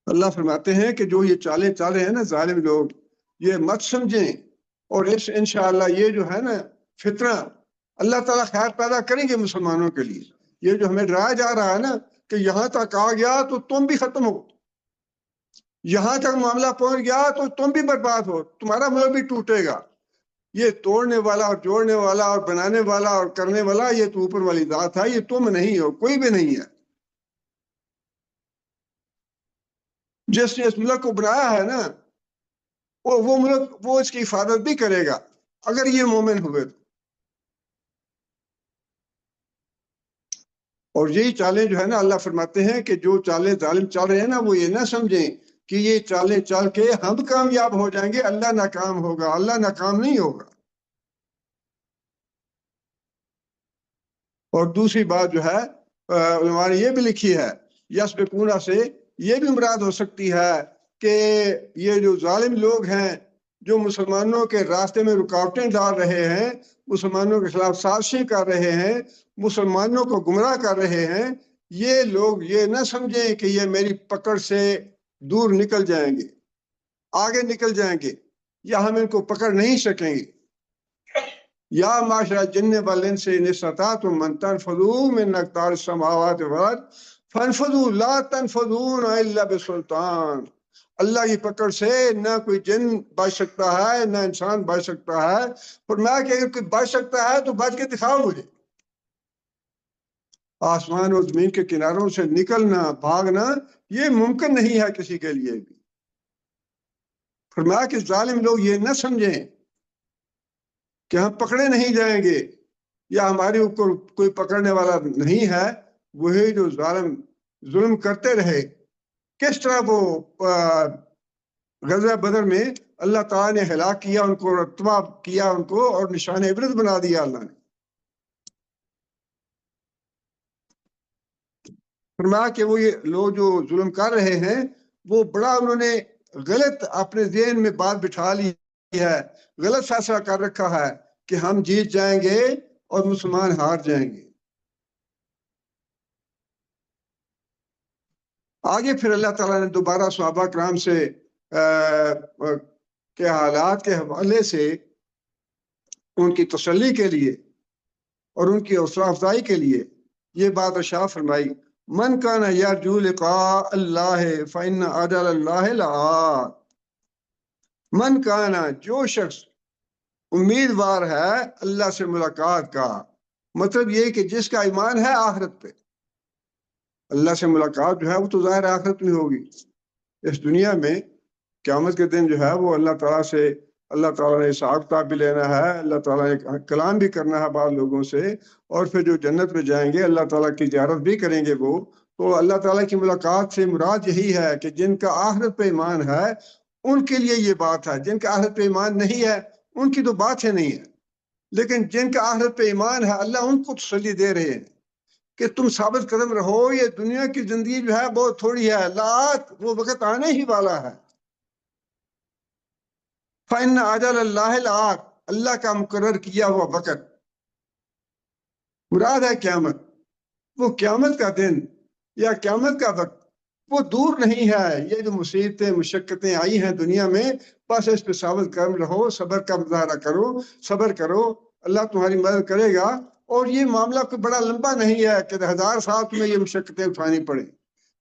اللہ فرماتے ہیں کہ جو یہ چالیں چال رہے ہیں نا ظالم لوگ، یہ مت سمجھیں، اور انشاءاللہ یہ جو ہے نا فتنہ اللہ تعالیٰ خیر پیدا کریں گے مسلمانوں کے لیے۔ یہ جو ہمیں ڈرایا جا رہا ہے نا کہ یہاں تک آ گیا تو تم بھی ختم ہو، یہاں تک معاملہ پہنچ گیا تو تم بھی برباد ہو، تمہارا ملک بھی ٹوٹے گا۔ یہ توڑنے والا اور جوڑنے والا اور بنانے والا اور کرنے والا یہ تو اوپر والی ذات ہے، یہ تم نہیں ہو، کوئی بھی نہیں ہے۔ جس نے اس ملک کو بنایا ہے نا وہ ملک وہ اس کی حفاظت بھی کرے گا اگر یہ مومن ہوئے تو۔ اور یہی چالیں جو ہے نا اللہ فرماتے ہیں کہ جو چالیں ظالم چل رہے ہیں نا وہ یہ نہ سمجھیں کہ یہ چالیں چل کے ہم کامیاب ہو جائیں گے، اللہ ناکام ہوگا، اللہ ناکام نہیں ہوگا۔ اور دوسری بات جو ہے علماء نے یہ بھی لکھی ہے، یسبقون سے یہ بھی مراد ہو سکتی ہے کہ یہ جو ظالم لوگ ہیں جو مسلمانوں کے راستے میں رکاوٹیں ڈال رہے ہیں، مسلمانوں کے خلاف سازشیں کر رہے ہیں، مسلمانوں کو گمراہ کر رہے ہیں، یہ لوگ یہ نہ سمجھیں کہ یہ میری پکڑ سے دور نکل جائیں گے، آگے نکل جائیں گے، یا ہم ان کو پکڑ نہیں سکیں گے۔ یا معاشرہ جن والانس ان استطعتم ان تنفذوا من اقطار السماوات والارض فانفذوا لا تنفذون الا بسلطان۔ اللہ کی پکڑ سے نہ کوئی جن بچ سکتا ہے نہ انسان بچ سکتا ہے، فرمایا کہ اگر کوئی بچ سکتا ہے تو بچ کے دکھاؤ مجھے۔ آسمان اور زمین کے کناروں سے نکلنا، بھاگنا یہ ممکن نہیں ہے کسی کے لیے بھی۔ فرمایا کہ ظالم لوگ یہ نہ سمجھیں کہ ہم پکڑے نہیں جائیں گے یا ہمارے اوپر کوئی پکڑنے والا نہیں ہے۔ وہی جو ظلم کرتے رہے، کس طرح وہ غزوہ بدر میں اللہ تعالیٰ نے ہلاک کیا ان کو، تباہ کیا ان کو، اور نشان عبرت بنا دیا اللہ نے۔ فرمایا کہ وہ یہ لوگ جو ظلم کر رہے ہیں وہ بڑا انہوں نے غلط اپنے ذہن میں بات بٹھا لی ہے، غلط فیصلہ کر رکھا ہے کہ ہم جیت جائیں گے اور مسلمان ہار جائیں گے۔ آگے پھر اللہ تعالیٰ نے دوبارہ صحابہ کرام سے کے حالات کے حوالے سے ان کی تسلی کے لیے اور ان کی حوصلہ افزائی کے لیے یہ بات ارشاد فرمائی، من کان یرجو لقاء اللہ فإن اجل اللہ لآت۔ من کان، جو شخص امیدوار ہے اللہ سے ملاقات کا، مطلب یہ کہ جس کا ایمان ہے آخرت پہ، اللہ سے ملاقات جو ہے وہ تو ظاہر آخرت میں ہوگی۔ اس دنیا میں قیامت کے دن جو ہے وہ اللہ تعالیٰ سے، اللہ تعالیٰ نے حساب کتاب بھی لینا ہے، اللہ تعالیٰ نے کلام بھی کرنا ہے بعض لوگوں سے، اور پھر جو جنت میں جائیں گے اللہ تعالیٰ کی زیارت بھی کریں گے وہ۔ تو اللہ تعالیٰ کی ملاقات سے مراد یہی ہے کہ جن کا آخرت پہ ایمان ہے ان کے لیے یہ بات ہے، جن کا آخرت پہ ایمان نہیں ہے ان کی تو بات ہی نہیں ہے۔ لیکن جن کا آخرت پہ ایمان ہے اللہ ان کو تسلی دے رہے ہیں کہ تم ثابت قدم رہو، یہ دنیا کی زندگی جو ہے بہت تھوڑی ہے، لات وہ وقت آنے ہی والا ہے۔ فإن أجل اللہ لآت، اللہ کا مقرر کیا ہوا وقت، مراد ہے قیامت۔ وہ قیامت کا دن یا قیامت کا وقت وہ دور نہیں ہے۔ یہ جو مصیبتیں مشقتیں آئی ہیں دنیا میں، بس اس پہ ثابت قدم رہو، صبر کا مظاہرہ کرو، صبر کرو، اللہ تمہاری مدد کرے گا۔ اور یہ معاملہ کوئی بڑا لمبا نہیں ہے کہ 1000 سال تمہیں یہ مشقتیں اٹھانی پڑیں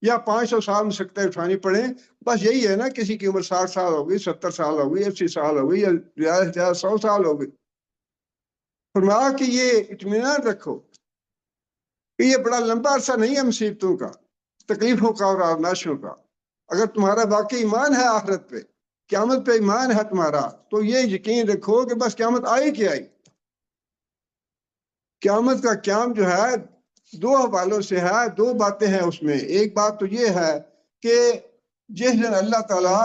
یا 500 سال مشقتیں اٹھانی پڑیں۔ بس یہی ہے نا، کسی کی عمر 60 سال ہو گئی، 70 سال ہو گئی، 80 سال ہو گئی، یا زیادہ سے زیادہ 100 سال ہو گئی۔ فرمایا کہ یہ اطمینان رکھو کہ یہ بڑا لمبا عرصہ نہیں ہے مصیبتوں کا، تکلیفوں کا اور آزمائشوں کا۔ اگر تمہارا واقعی ایمان ہے آخرت پہ، قیامت پہ ایمان ہے تمہارا، تو یہ یقین رکھو کہ بس قیامت آئی کہ آئی۔ قیامت کا قیام جو ہے 2 حوالوں سے ہے، 2 باتیں ہیں اس میں۔ ایک بات تو یہ ہے کہ جس دن اللہ تعالیٰ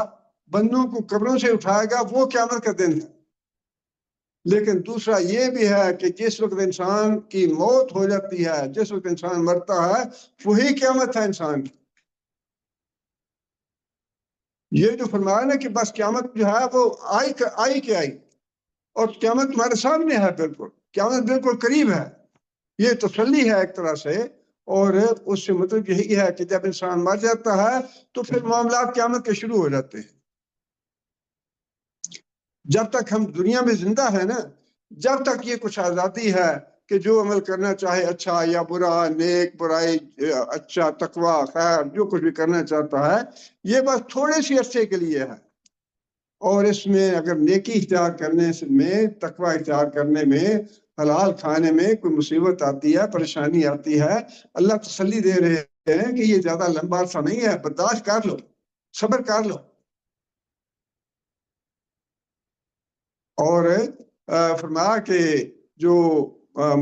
بندوں کو قبروں سے اٹھائے گا وہ قیامت کا دن ہے۔ لیکن دوسرا یہ بھی ہے کہ جس وقت انسان کی موت ہو جاتی ہے، جس وقت انسان مرتا ہے، وہی قیامت ہے انسان کی۔ یہ جو فرمایا نا کہ بس قیامت جو ہے وہ آئی کہ آئی، اور قیامت تمہارے سامنے ہے، بالکل قیامت بالکل قریب ہے، یہ تسلی ہے ایک طرح سے۔ اور اس سے مطلب یہی ہے کہ جب انسان مر جاتا ہے تو پھر معاملات قیامت کے شروع ہو جاتے ہیں۔ جب تک ہم دنیا میں زندہ ہیں نا، جب تک یہ کچھ آزادی ہے کہ جو عمل کرنا چاہے، اچھا یا برا، نیک برائی، اچھا تقوی خیر، جو کچھ بھی کرنا چاہتا ہے، یہ بس تھوڑے سی عرصے کے لیے ہے۔ اور اس میں اگر نیکی اختیار کرنے میں، تقوی اختیار کرنے میں، حلال کھانے میں کوئی مصیبت آتی ہے، پریشانی آتی ہے، اللہ تسلی دے رہے ہیں کہ یہ زیادہ لمبا عرصہ نہیں ہے، برداشت کر لو، صبر کر لو۔ اور فرمایا کہ جو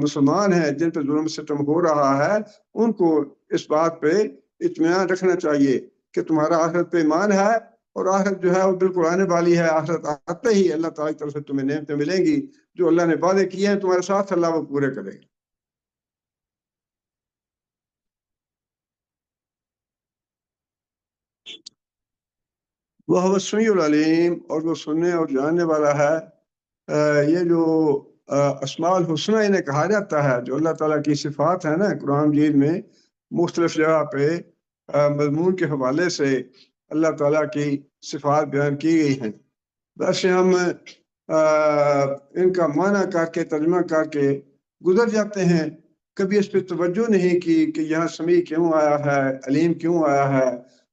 مسلمان ہیں جن پہ ظلم ستم ہو رہا ہے، ان کو اس بات پہ اطمینان رکھنا چاہیے کہ تمہارا آخرت پہ ایمان ہے، اور آخرت جو ہے وہ بالکل آنے والی ہے۔ آخرت آتے ہی اللہ تعالیٰ کی طرف سے تمہیں نعمتیں ملیں گی، جو اللہ نے وعدے کیے ہیں تمہارے ساتھ، اللہ وہ پورے کرے گا۔ وہ السمیع العلیم، اور وہ سننے اور جاننے والا ہے۔ یہ جو اسماء الحسنہ انہیں کہا جاتا ہے، جو اللہ تعالیٰ کی صفات ہیں نا، قرآن مجید میں مختلف جگہ پہ مضمون کے حوالے سے اللہ تعالیٰ کی صفات بیان کی گئی ہیں۔ ویسے ہم ان کا معنی کر کے، ترجمہ کر کے گزر جاتے ہیں، کبھی اس پہ توجہ نہیں کی کہ یہاں سمیع کیوں آیا ہے، علیم کیوں آیا ہے،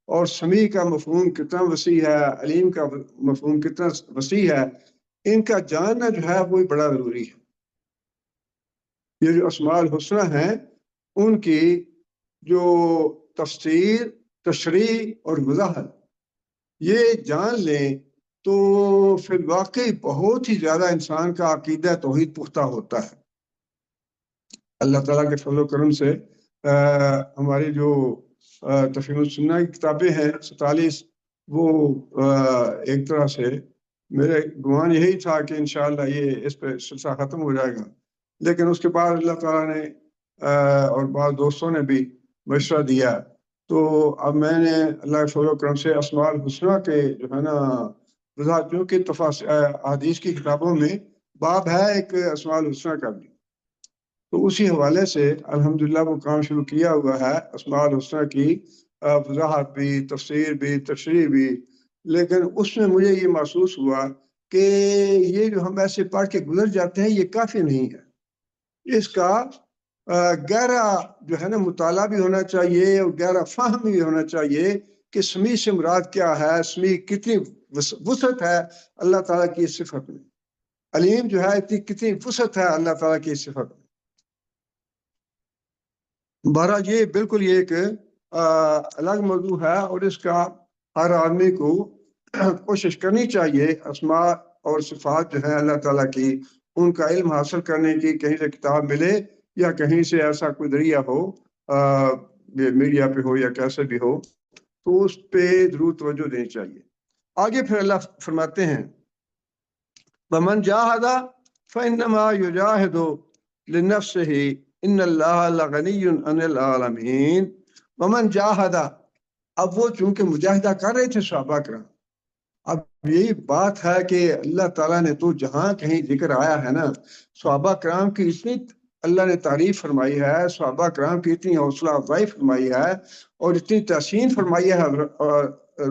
اور سمیع کا مفہوم کتنا وسیع ہے، علیم کا مفہوم کتنا وسیع ہے۔ ان کا جاننا جو ہے وہ بڑا ضروری ہے۔ یہ جو اسماء الحسنہ ہیں ان کی جو تفسیر، تشریح اور وضاحت یہ جان لیں تو پھر واقعی بہت ہی زیادہ انسان کا عقیدہ توحید پختہ ہوتا ہے۔ اللہ تعالیٰ کے فضل و کرم سے ہماری جو تفہیم السنہ کی کتابیں ہیں 47، وہ ایک طرح سے میرے گمان یہی تھا کہ انشاءاللہ یہ اس پہ سلسلہ ختم ہو جائے گا، لیکن اس کے بعد اللہ تعالیٰ نے اور بعض دوستوں نے بھی مشورہ دیا، تو اب میں نے اللہ کے فضل و کرم سے اسماء الحسنہ کے جو ہے نا وضاحتوں کی حدیث کی کتابوں میں باب ہے ایک اسماء الحسنہ کا بھی، تو اسی حوالے سے الحمدللہ وہ کام شروع کیا ہوا ہے، اسماء الحسنہ کی وضاحت بھی، تفسیر بھی، تشریح بھی، لیکن اس میں مجھے یہ محسوس ہوا کہ یہ جو ہم ایسے پڑھ کے گزر جاتے ہیں یہ کافی نہیں ہے، اس کا گہرا جو ہے نا مطالعہ بھی ہونا چاہیے اور گہرا فہم بھی ہونا چاہیے کہ سمیع سے مراد کیا ہے، سمیع کتنی وسعت ہے اللہ تعالیٰ کی صفت میں، علیم جو ہے کتنی وسعت ہے اللہ تعالیٰ کی صفت میں۔ بہرحال یہ بالکل یہ ایک الگ موضوع ہے اور اس کا ہر آدمی کو کوشش کرنی چاہیے اسماء اور صفات جو ہے اللہ تعالیٰ کی، ان کا علم حاصل کرنے کی، کہیں سے کتاب ملے یا کہیں سے ایسا کوئی ذریعہ ہو، میڈیا پہ ہو یا کیسے بھی ہو، تو اس پہ ضرور توجہ دینی چاہیے۔ آگے پھر اللہ فرماتے ہیں وَمَنْ جَاهَدَ فَإِنَّمَا يُجَاهِدُ لِنَفْسِهِ ان اللہ لغنی عن العالمین۔ ومن جاہد، اب وہ چونکہ مجاہدہ کر رہے تھے صحابہ کرام، اب یہی بات ہے کہ اللہ تعالیٰ نے تو جہاں کہیں ذکر آیا ہے نا، صحابہ کرام کی اتنی اللہ نے تعریف فرمائی ہے، صحابہ کرام کی اتنی حوصلہ افزائی فرمائی ہے اور اتنی تحسین فرمائی ہے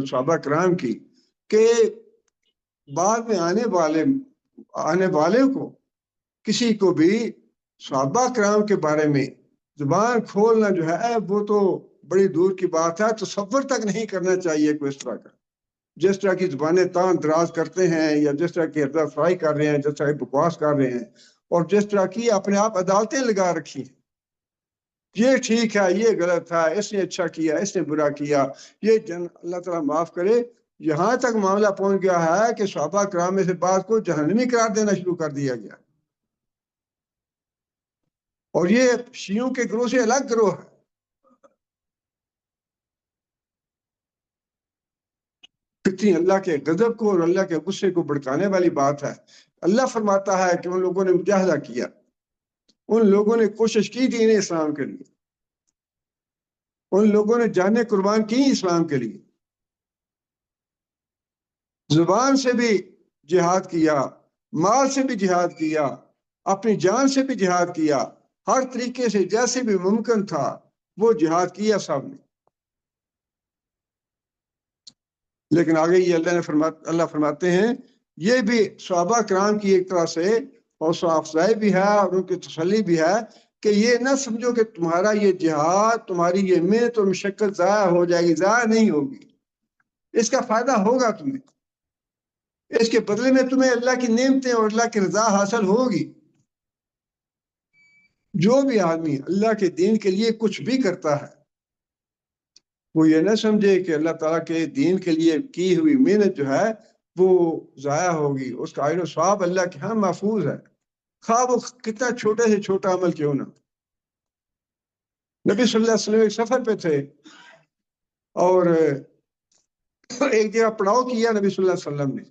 صحابہ کرام کی کہ بعد میں آنے والے کو کسی کو بھی صحابہ کرام کے بارے میں زبان کھولنا جو ہے وہ تو بڑی دور کی بات ہے، تصور تک نہیں کرنا چاہیے کوئی اس طرح کا، جس طرح کی زبانیں تان دراز کرتے ہیں یا جس طرح کی حرضہ فرائی کر رہے ہیں، جس طرح کی بکواس کر رہے ہیں اور جس طرح کی اپنے آپ عدالتیں لگا رکھی ہیں، یہ ٹھیک ہے، یہ غلط ہے، اس نے اچھا کیا، اس نے برا کیا، یہ اللہ تعالیٰ معاف کرے، یہاں تک معاملہ پہنچ گیا ہے کہ صحابہ کرام میں سے بعض کو جہنمی قرار دینا شروع کر دیا گیا، اور یہ شیعوں کے گروہ سے الگ گروہ ہے۔ کتنی اللہ کے غضب کو اور اللہ کے غصے کو بھڑکانے والی بات ہے۔ اللہ فرماتا ہے کہ ان لوگوں نے مجاہدہ کیا، ان لوگوں نے کوشش کی دین اسلام کے لیے، ان لوگوں نے جانیں قربان کی اسلام کے لیے، زبان سے بھی جہاد کیا، مال سے بھی جہاد کیا، اپنی جان سے بھی جہاد کیا، ہر طریقے سے جیسے بھی ممکن تھا وہ جہاد کیا سب نے۔ لیکن آگے یہ اللہ فرماتے ہیں یہ بھی صحابہ کرام کی ایک طرح سے حوصلہ افزائی بھی ہے اور ان کی تسلی بھی ہے کہ یہ نہ سمجھو کہ تمہارا یہ جہاد، تمہاری یہ محنت اور مشقت ضائع ہو جائے گی، ضائع نہیں ہوگی، اس کا فائدہ ہوگا تمہیں، اس کے بدلے میں تمہیں اللہ کی نعمتیں اور اللہ کی رضا حاصل ہوگی۔ جو بھی آدمی اللہ کے دین کے لیے کچھ بھی کرتا ہے وہ یہ نہ سمجھے کہ اللہ تعالیٰ کے دین کے لیے کی ہوئی محنت جو ہے وہ ضائع ہوگی، اس کا اجر و ثواب اللہ کے ہاں محفوظ ہے، خواہ وہ کتنا چھوٹے سے چھوٹا عمل کیوں نہ۔ نبی صلی اللہ علیہ وسلم ایک سفر پہ تھے اور ایک جگہ پڑاؤ کیا نبی صلی اللہ علیہ وسلم نے،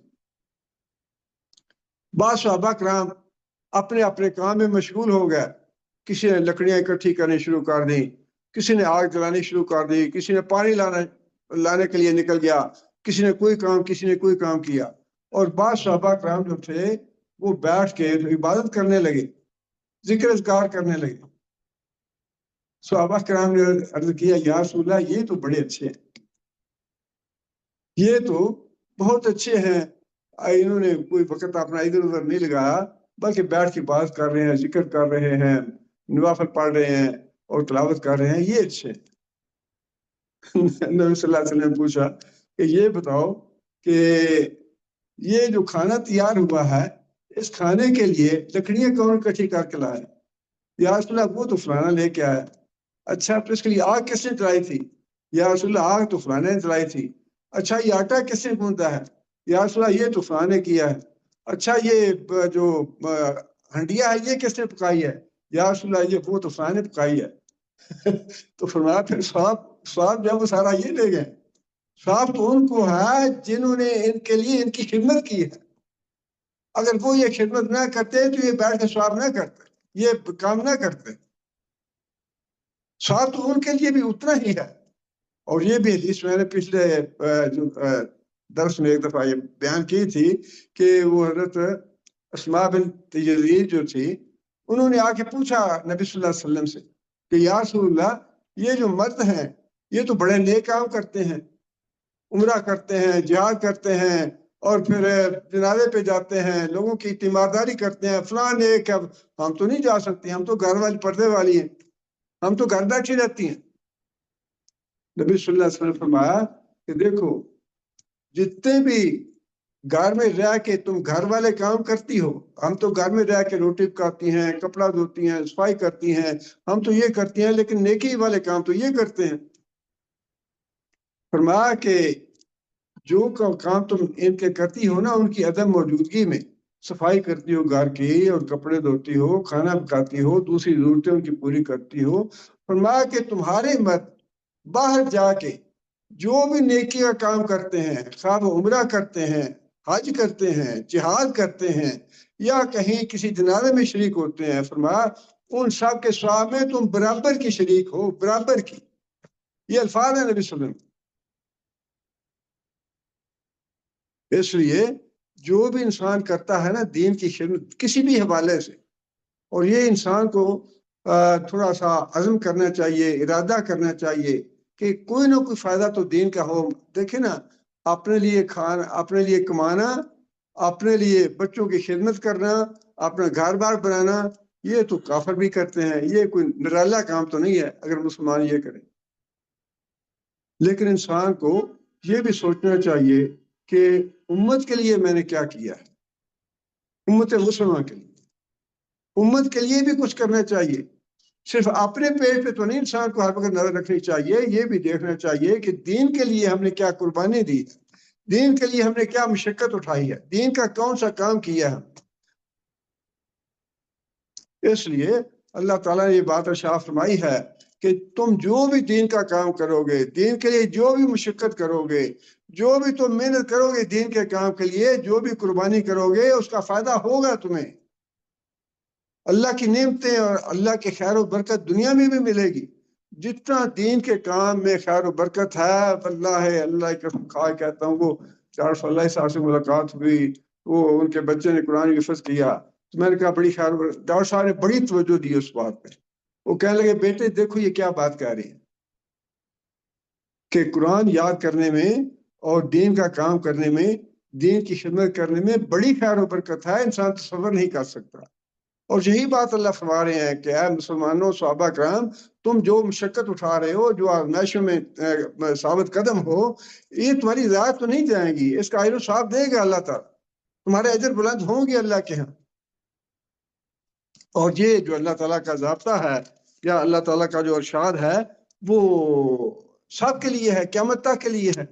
بعض صحابہ کرام اپنے اپنے کام میں مشغول ہو گئے، کسی نے لکڑیاں اکٹھی کرنی شروع کر دیں، کسی نے آگ جلانی شروع کر دی، کسی نے پانی لانے کے لیے نکل گیا، کسی نے کوئی کام کیا، اور بعض صحابہ کرام جو تھے وہ بیٹھ کے عبادت کرنے لگے، ذکر اذکار کرنے لگے۔ صحابہ کرام نے عرض کیا یا رسول اللہ یہ تو بڑے اچھے ہیں، یہ تو بہت اچھے ہیں، انہوں نے کوئی وقت اپنا ادھر ادھر نہیں لگایا بلکہ بیٹھ کے بات کر رہے ہیں، ذکر کر رہے ہیں، نوافل پڑھ رہے ہیں اور تلاوت کر رہے ہیں، یہ اچھے۔ نبی صلی اللہ علیہ وسلم نے پوچھا کہ یہ بتاؤ کہ یہ جو کھانا تیار ہوا ہے اس کھانے کے لیے لکڑیاں کون اکٹھی کر کے لائے؟ یا رسول اللہ وہ تو فلانا لے کے آیا۔ اچھا تو اس کے لیے آگ کس نے جلائی تھی؟ یا رسول اللہ آگ تو فلانے نے جلائی تھی۔ اچھا یہ آٹا کس نے گوندا ہے؟ یا رسول اللہ یہ تو فلانے نے کیا ہے۔ اچھا یہ جو ہنڈیا ہے یہ کس نے پکائی ہے؟ یا رسول اللہ یہ وہ تو فلانے نے پکائی ہے۔ تو فرمایا پھر صاحب جب وہ سارا یہ لے گئے، صاحب تو ان کو ہے جنہوں نے ان کے لیے ان کی خدمت کی ہے، اگر وہ یہ خدمت نہ کرتے تو یہ بیٹھ کے صاحب نہ کرتے، یہ کام نہ کرتے، صاحب تو ان کے لیے بھی اتنا ہی ہے۔ اور یہ بھی حدیث میں نے پچھلے درس میں ایک دفعہ یہ بیان کی تھی کہ وہ حضرت اسماء بنت یزید جو تھی انہوں نے آ کے پوچھا نبی صلی اللہ علیہ وسلم سے کہ یا رسول اللہ، یہ جو مرد ہیں یہ تو بڑے نیک کام کرتے ہیں، عمرہ کرتے ہیں، جہاد کرتے ہیں، اور پھر جنازے پہ جاتے ہیں، لوگوں کی تیمارداری کرتے ہیں، فلاں نیک ہے، ہم تو نہیں جا سکتے، ہم تو گھر والی پردے والی ہیں، ہم تو گھر بیٹھی رہتی ہیں۔ نبی صلی اللہ علیہ وسلم نے فرمایا کہ دیکھو، جتنے بھی گھر میں رہ کے تم گھر والے کام کرتی ہو، ہم تو گھر میں رہ کے روٹی پکاتی ہیں، کپڑا دھوتی ہیں، صفائی کرتی ہیں، ہم تو یہ کرتی ہیں، لیکن نیکی والے کام تو یہ کرتے ہیں۔ فرمایا کہ جو کام تم ان کے کرتی ہو نا، ان کی عدم موجودگی میں صفائی کرتی ہو گھر کی، اور کپڑے دھوتی ہو، کھانا پکاتی ہو، دوسری ضرورتیں ان کی پوری کرتی ہو، فرمایا کہ تمہارے مرد باہر جا کے جو بھی نیکی کا کام کرتے ہیں، خواہ وہ عمرہ کرتے ہیں، حج کرتے ہیں، جہاد کرتے ہیں، یا کہیں کسی جنازے میں شریک ہوتے ہیں، فرمایا ان سب کے ثواب میں تم برابر کی شریک ہو، برابر کی۔ یہ الفاظ ہیں نبی صلی اللہ علیہ وسلم۔ اس لیے جو بھی انسان کرتا ہے نا دین کی خدمت کسی بھی حوالے سے، اور یہ انسان کو تھوڑا سا عزم کرنا چاہیے، ارادہ کرنا چاہیے کہ کوئی نہ کوئی فائدہ تو دین کا ہو۔ دیکھیں نا، اپنے لیے کھانا، اپنے لیے کمانا، اپنے لیے بچوں کی خدمت کرنا، اپنا گھر بار بنانا، یہ تو کافر بھی کرتے ہیں، یہ کوئی نرالا کام تو نہیں ہے اگر مسلمان یہ کریں۔ لیکن انسان کو یہ بھی سوچنا چاہیے کہ امت کے لیے میں نے کیا کیا ہے، امت مسلمہ کے لیے، امت کے لیے بھی کچھ کرنا چاہیے۔ صرف اپنے پیٹ پہ تو نہیں انسان کو ہر وقت نظر رکھنی چاہیے، یہ بھی دیکھنا چاہیے کہ دین کے لیے ہم نے کیا قربانی دی ہے، دین کے لیے ہم نے کیا مشقت اٹھائی ہے، دین کا کون سا کام کیا ہے۔ اس لیے اللہ تعالیٰ نے یہ بات ارشاد فرمائی ہے کہ تم جو بھی دین کا کام کرو گے، دین کے لیے جو بھی مشقت کرو گے، جو بھی تم محنت کرو گے دین کے کام کے لیے، جو بھی قربانی کرو گے، اس کا فائدہ ہوگا تمہیں۔ اللہ کی نعمتیں اور اللہ کے خیر و برکت دنیا میں بھی ملے گی۔ جتنا دین کے کام میں خیر و برکت ہے، اللہ کی قسم کھا کہتا ہوں، وہ ڈاکٹر اللہ صاحب سے ملاقات ہوئی، وہ ان کے بچے نے قرآن حفظ کیا، تو میں نے کہا بڑی خیر، ڈاکٹر صاحب نے بڑی توجہ دی اس بات پہ۔ وہ کہنے لگے بیٹے دیکھو یہ کیا بات کہہ رہی ہے کہ قرآن یاد کرنے میں اور دین کا کام کرنے میں، دین کی خدمت کرنے میں بڑی خیر و برکت ہے، انسان تصور نہیں کر سکتا۔ اور یہی بات اللہ فرما رہے ہیں کہ اے مسلمانوں، صحابہ کرام، تم جو مشقت اٹھا رہے ہو، جو آزمائشوں میں ثابت قدم ہو، یہ تمہاری ذات تو نہیں جائیں گی، اس کا اجر و ثواب دے گا اللہ تعالیٰ، تمہارے اجر بلند ہوں گے اللہ کے ہاں۔ اور یہ جو اللہ تعالیٰ کا ضابطہ ہے یا اللہ تعالیٰ کا جو ارشاد ہے، وہ سب کے لیے ہے، قیامت تک کے لیے ہے،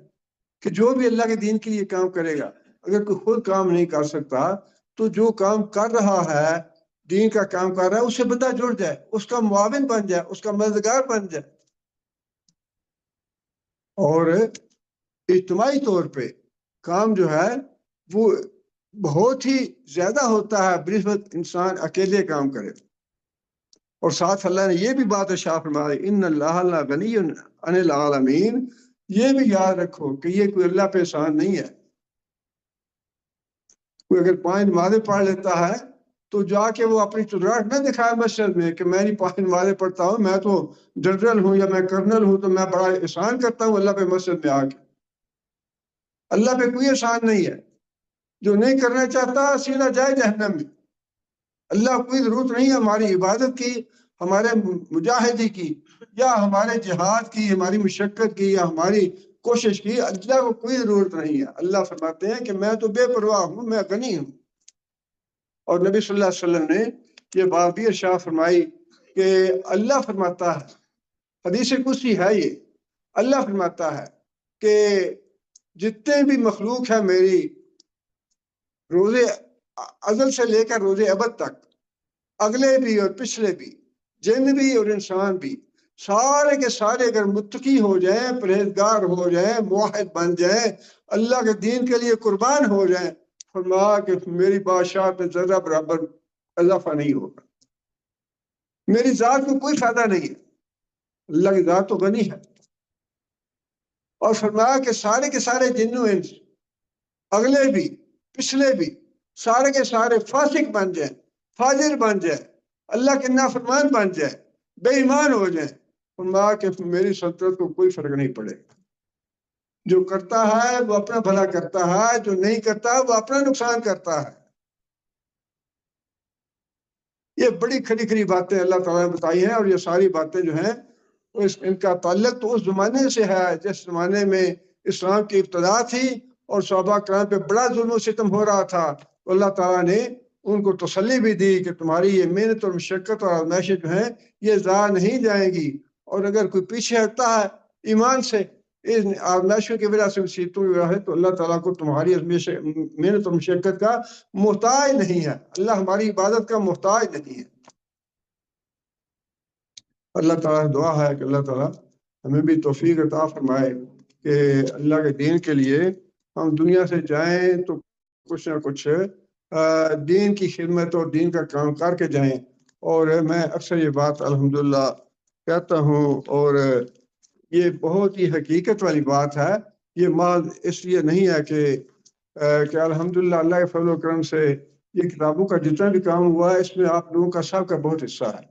کہ جو بھی اللہ کے دین کے لیے کام کرے گا، اگر کوئی خود کام نہیں کر سکتا تو جو کام کر رہا ہے، دین کا کام کر رہا ہے، اس سے بندہ جڑ جائے، اس کا معاون بن جائے، اس کا مددگار بن جائے۔ اور اجتماعی طور پہ کام جو ہے وہ بہت ہی زیادہ ہوتا ہے بنسبت انسان اکیلے کام کرے۔ اور ساتھ اللہ نے یہ بھی بات ارشاد فرمائی، ان اللہ غنی عن العالمین، یہ بھی یاد رکھو کہ یہ کوئی اللہ پہ احسان نہیں ہے۔ کوئی اگر 5 نمازیں پڑھ لیتا ہے تو جا کے وہ اپنی چدراہٹ نہ دکھائے مسجد میں کہ میں نہیں 5 نمازیں پڑھتا ہوں، میں تو جنرل ہوں یا میں کرنل ہوں تو میں بڑا احسان کرتا ہوں اللہ پہ مسجد میں آ کے۔ اللہ پہ کوئی احسان نہیں ہے، جو نہیں کرنا چاہتا سیدھا جائے جہنم میں۔ اللہ کوئی ضرورت نہیں ہے ہماری عبادت کی، ہمارے مجاہدی کی، یا ہمارے جہاد کی، ہماری مشقت کی، یا ہماری کوشش کی، اللہ کو کوئی ضرورت نہیں ہے۔ اللہ فرماتے ہیں کہ میں تو بے پرواہ ہوں، میں غنی ہوں۔ اور نبی صلی اللہ علیہ وسلم نے یہ بات بھی ارشاد فرمائی کہ اللہ فرماتا ہے، حدیث قدسی ہے یہ، اللہ فرماتا ہے کہ جتنے بھی مخلوق ہے میری، روز ازل سے لے کر روز ابد تک، اگلے بھی اور پچھلے بھی، جن بھی اور انسان بھی، سارے کے سارے اگر متقی ہو جائیں، پرہیزگار ہو جائیں، موحد بن جائیں، اللہ کے دین کے لیے قربان ہو جائیں، فرمایا کہ میری بادشاہ پہ ذرہ برابر اضافہ نہیں ہوگا، میری ذات کو کوئی فائدہ نہیں ہے، اللہ کی ذات تو غنی ہے۔ اور فرمایا کہ سارے کے سارے جن و انس، اگلے بھی پچھلے بھی، سارے کے سارے فاسق بن جائیں، فاجر بن جائیں، اللہ کے نافرمان بن جائیں، بے ایمان ہو جائیں، فرمایا کہ میری سلطنت کو کوئی فرق نہیں پڑے گا۔ جو کرتا ہے وہ اپنا بھلا کرتا ہے، جو نہیں کرتا وہ اپنا نقصان کرتا ہے۔ یہ بڑی کھڑی کھڑی باتیں اللہ تعالیٰ نے بتائی ہیں، اور یہ ساری باتیں جو ہیں ان کا تعلق تو اس زمانے سے ہے جس زمانے میں اسلام کی ابتدا تھی اور صحابہ کرام پہ بڑا ظلم و ستم ہو رہا تھا۔ تو اللہ تعالیٰ نے ان کو تسلی بھی دی کہ تمہاری یہ محنت اور مشقت اور آزمائشیں جو ہیں یہ ضائع نہیں جائیں گی، اور اگر کوئی پیچھے ہٹتا ہے ایمان سے ان آزمائشوں کی وجہ سے، مصیبتوں کی وجہ سے، تو اللہ تعالیٰ کو تمہاری محنت اور مشقت کا محتاج نہیں ہے۔ اللہ ہماری عبادت کا محتاج نہیں ہے۔ اللہ تعالیٰ دعا ہے کہ اللہ تعالیٰ ہمیں بھی توفیق عطا فرمائے کہ اللہ کے دین کے لیے ہم دنیا سے جائیں تو کچھ نہ کچھ دین کی خدمت اور دین کا کام کر کے جائیں۔ اور میں اکثر یہ بات الحمدللہ کہتا ہوں، اور یہ بہت ہی حقیقت والی بات ہے۔ یہ مال اس لیے نہیں ہے کہ الحمدللہ اللہ کے فضل و کرم سے یہ کتابوں کا جتنا بھی کام ہوا ہے اس میں آپ لوگوں کا سب کا بہت حصہ ہے۔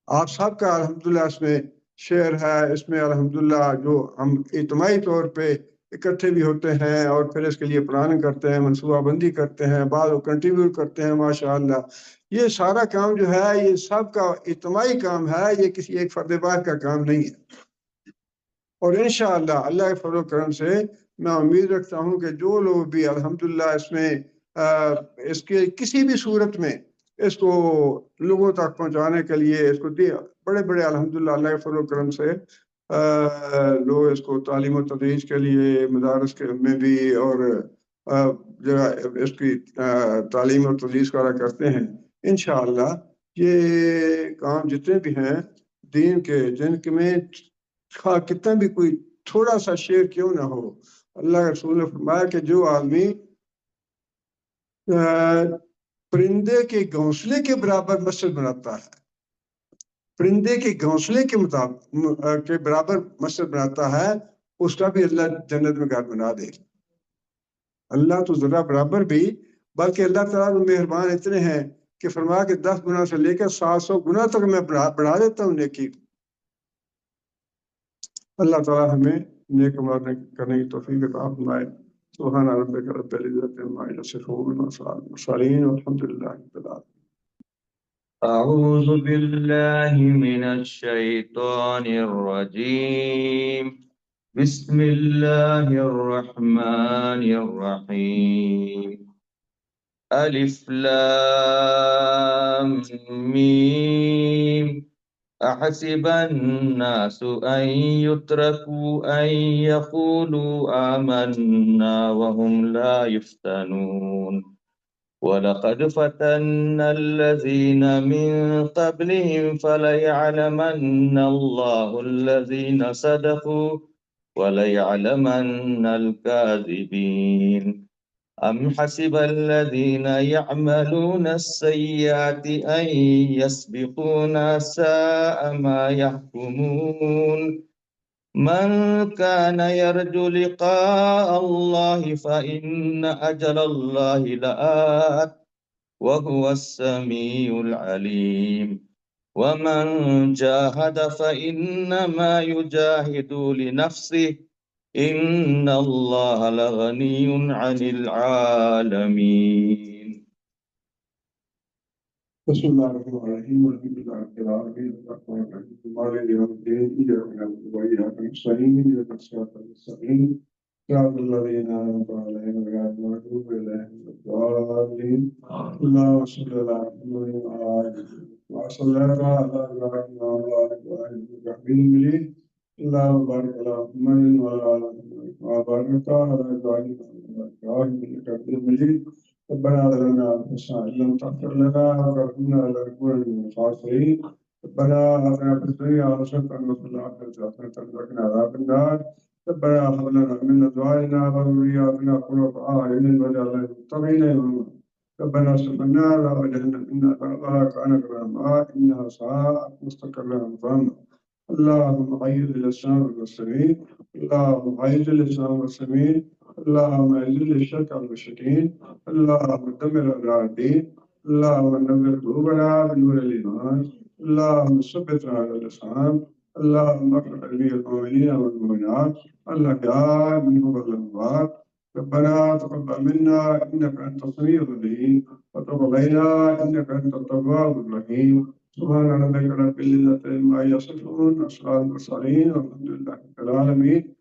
آپ سب کا الحمدللہ اس میں شعر ہے، اس میں الحمدللہ جو ہم اجتماعی طور پہ اکٹھے بھی ہوتے ہیں اور پھر اس کے لیے پلاننگ کرتے ہیں، منصوبہ بندی کرتے ہیں، بعض وہ کنٹریبیوٹ کرتے ہیں، ماشاءاللہ۔ یہ سارا کام جو ہے یہ سب کا اجتماعی کام ہے، یہ کسی ایک فرد واحد کا کام نہیں ہے۔ اور انشاءاللہ اللہ کے فضل و کرم سے میں امید رکھتا ہوں کہ جو لوگ بھی الحمدللہ اس میں اس کے کسی بھی صورت میں اس کو لوگوں تک پہنچانے کے لیے اس کو بڑے بڑے الحمدللہ اللہ کے فضل و کرم سے لوگ اس کو تعلیم و تدریس کے لیے مدارس کے میں بھی اور جگہ اس کی تعلیم و تدریس وغیرہ کرتے ہیں۔ انشاءاللہ یہ کام جتنے بھی ہیں دین کے، جن کے میں کتنا بھی کوئی تھوڑا سا شعر کیوں نہ ہو، اللہ کے رسول نے فرمایا کہ جو آدمی پرندے کے گھونسلے کے برابر مسجد بناتا ہے، پرندے کے گھونسلے کے مطابق کے برابر مسجد بناتا ہے، اس کا بھی اللہ جنت میں گھر بنا دے۔ اللہ تو ذرا برابر بھی، بلکہ اللہ تعالیٰ مہربان اتنے ہیں کہ فرمایا کہ 10 گنا سے لے کر 700 گنا تک میں بڑھا دیتا ہوں نیکی۔ اللہ تعالیٰ ہمیں نیک عمل کرنے کی توفیق عطا فرمائے۔ سبحان ربک رب العزت عما یصفون وسلام والحمد للہ رب العالمین۔ أعوذ بالله من الشيطان الرجيم، بسم الله الرحمن الرحيم، ألف لام ميم، أحسب الناس أن يتركوا أن يقولوا آمنا وهم لا يفتنون، ولقد فتنا الذين من قبلهم فليعلمن الله الذين صدقوا وليعلمن الكاذبين. أم حسب الذين يعملون السيئات أن يسبقونا، ساء ما يحكمون. من كان يرجو لقاء الله فإن أجل الله لآت وهو السميع العليم. ومن جاهد فإنما يجاهد لنفسه، إن الله لغني عن العالمين. بسم الله الرحمن الرحيم، والحمد لله رب العالمين، الرحمن الرحيم، مالك يوم الدين، إياك نعبد وإياك نستعين، اهدنا الصراط المستقيم، صراط الذين أنعمت عليهم غير المغضوب عليهم ولا الضالين. اللهم صل على محمد وعلى آله وصلى على إبراهيم وعلى آل إبراهيم إنك حميد مجيد. اللهم بارك على محمد وعلى آل محمد وبارك على إبراهيم وعلى آل إبراهيم إنك حميد مجيد. ربنا ظلمنا أنفسنا إن لم تغفر لنا وترحمنا لنكونن من الخاسرين. ربنا آتنا في الدنيا حسنة وفي الآخرة حسنة وقنا عذاب النار. ربنا هب لنا من أزواجنا وذرياتنا قرة أعين واجعلنا للمتقين إماما. ربنا اصرف عنا عذاب جهنم إن عذابها كان غراما إنها ساءت مستقرا مقاما. اللهم أعز الإسلام والمسلمين، اللهم أعز الإسلام والمسلمين، اللهم أذل الشرك والمشركين، اللهم دمر أعداء الدين، اللهم نور قلوبنا بنور الإيمان، اللهم ثبتنا على اللسان، اللهم اغفر لجميع المؤمنين والمؤمنات الأحياء منهم والأموات. ربنا تقبل منا إنك أنت السميع العليم، وتب علينا إنك أنت التواب الرحيم. سبحان ربك رب العزة عما يصفون، وسلام على المرسلين، والحمد لله رب العالمين.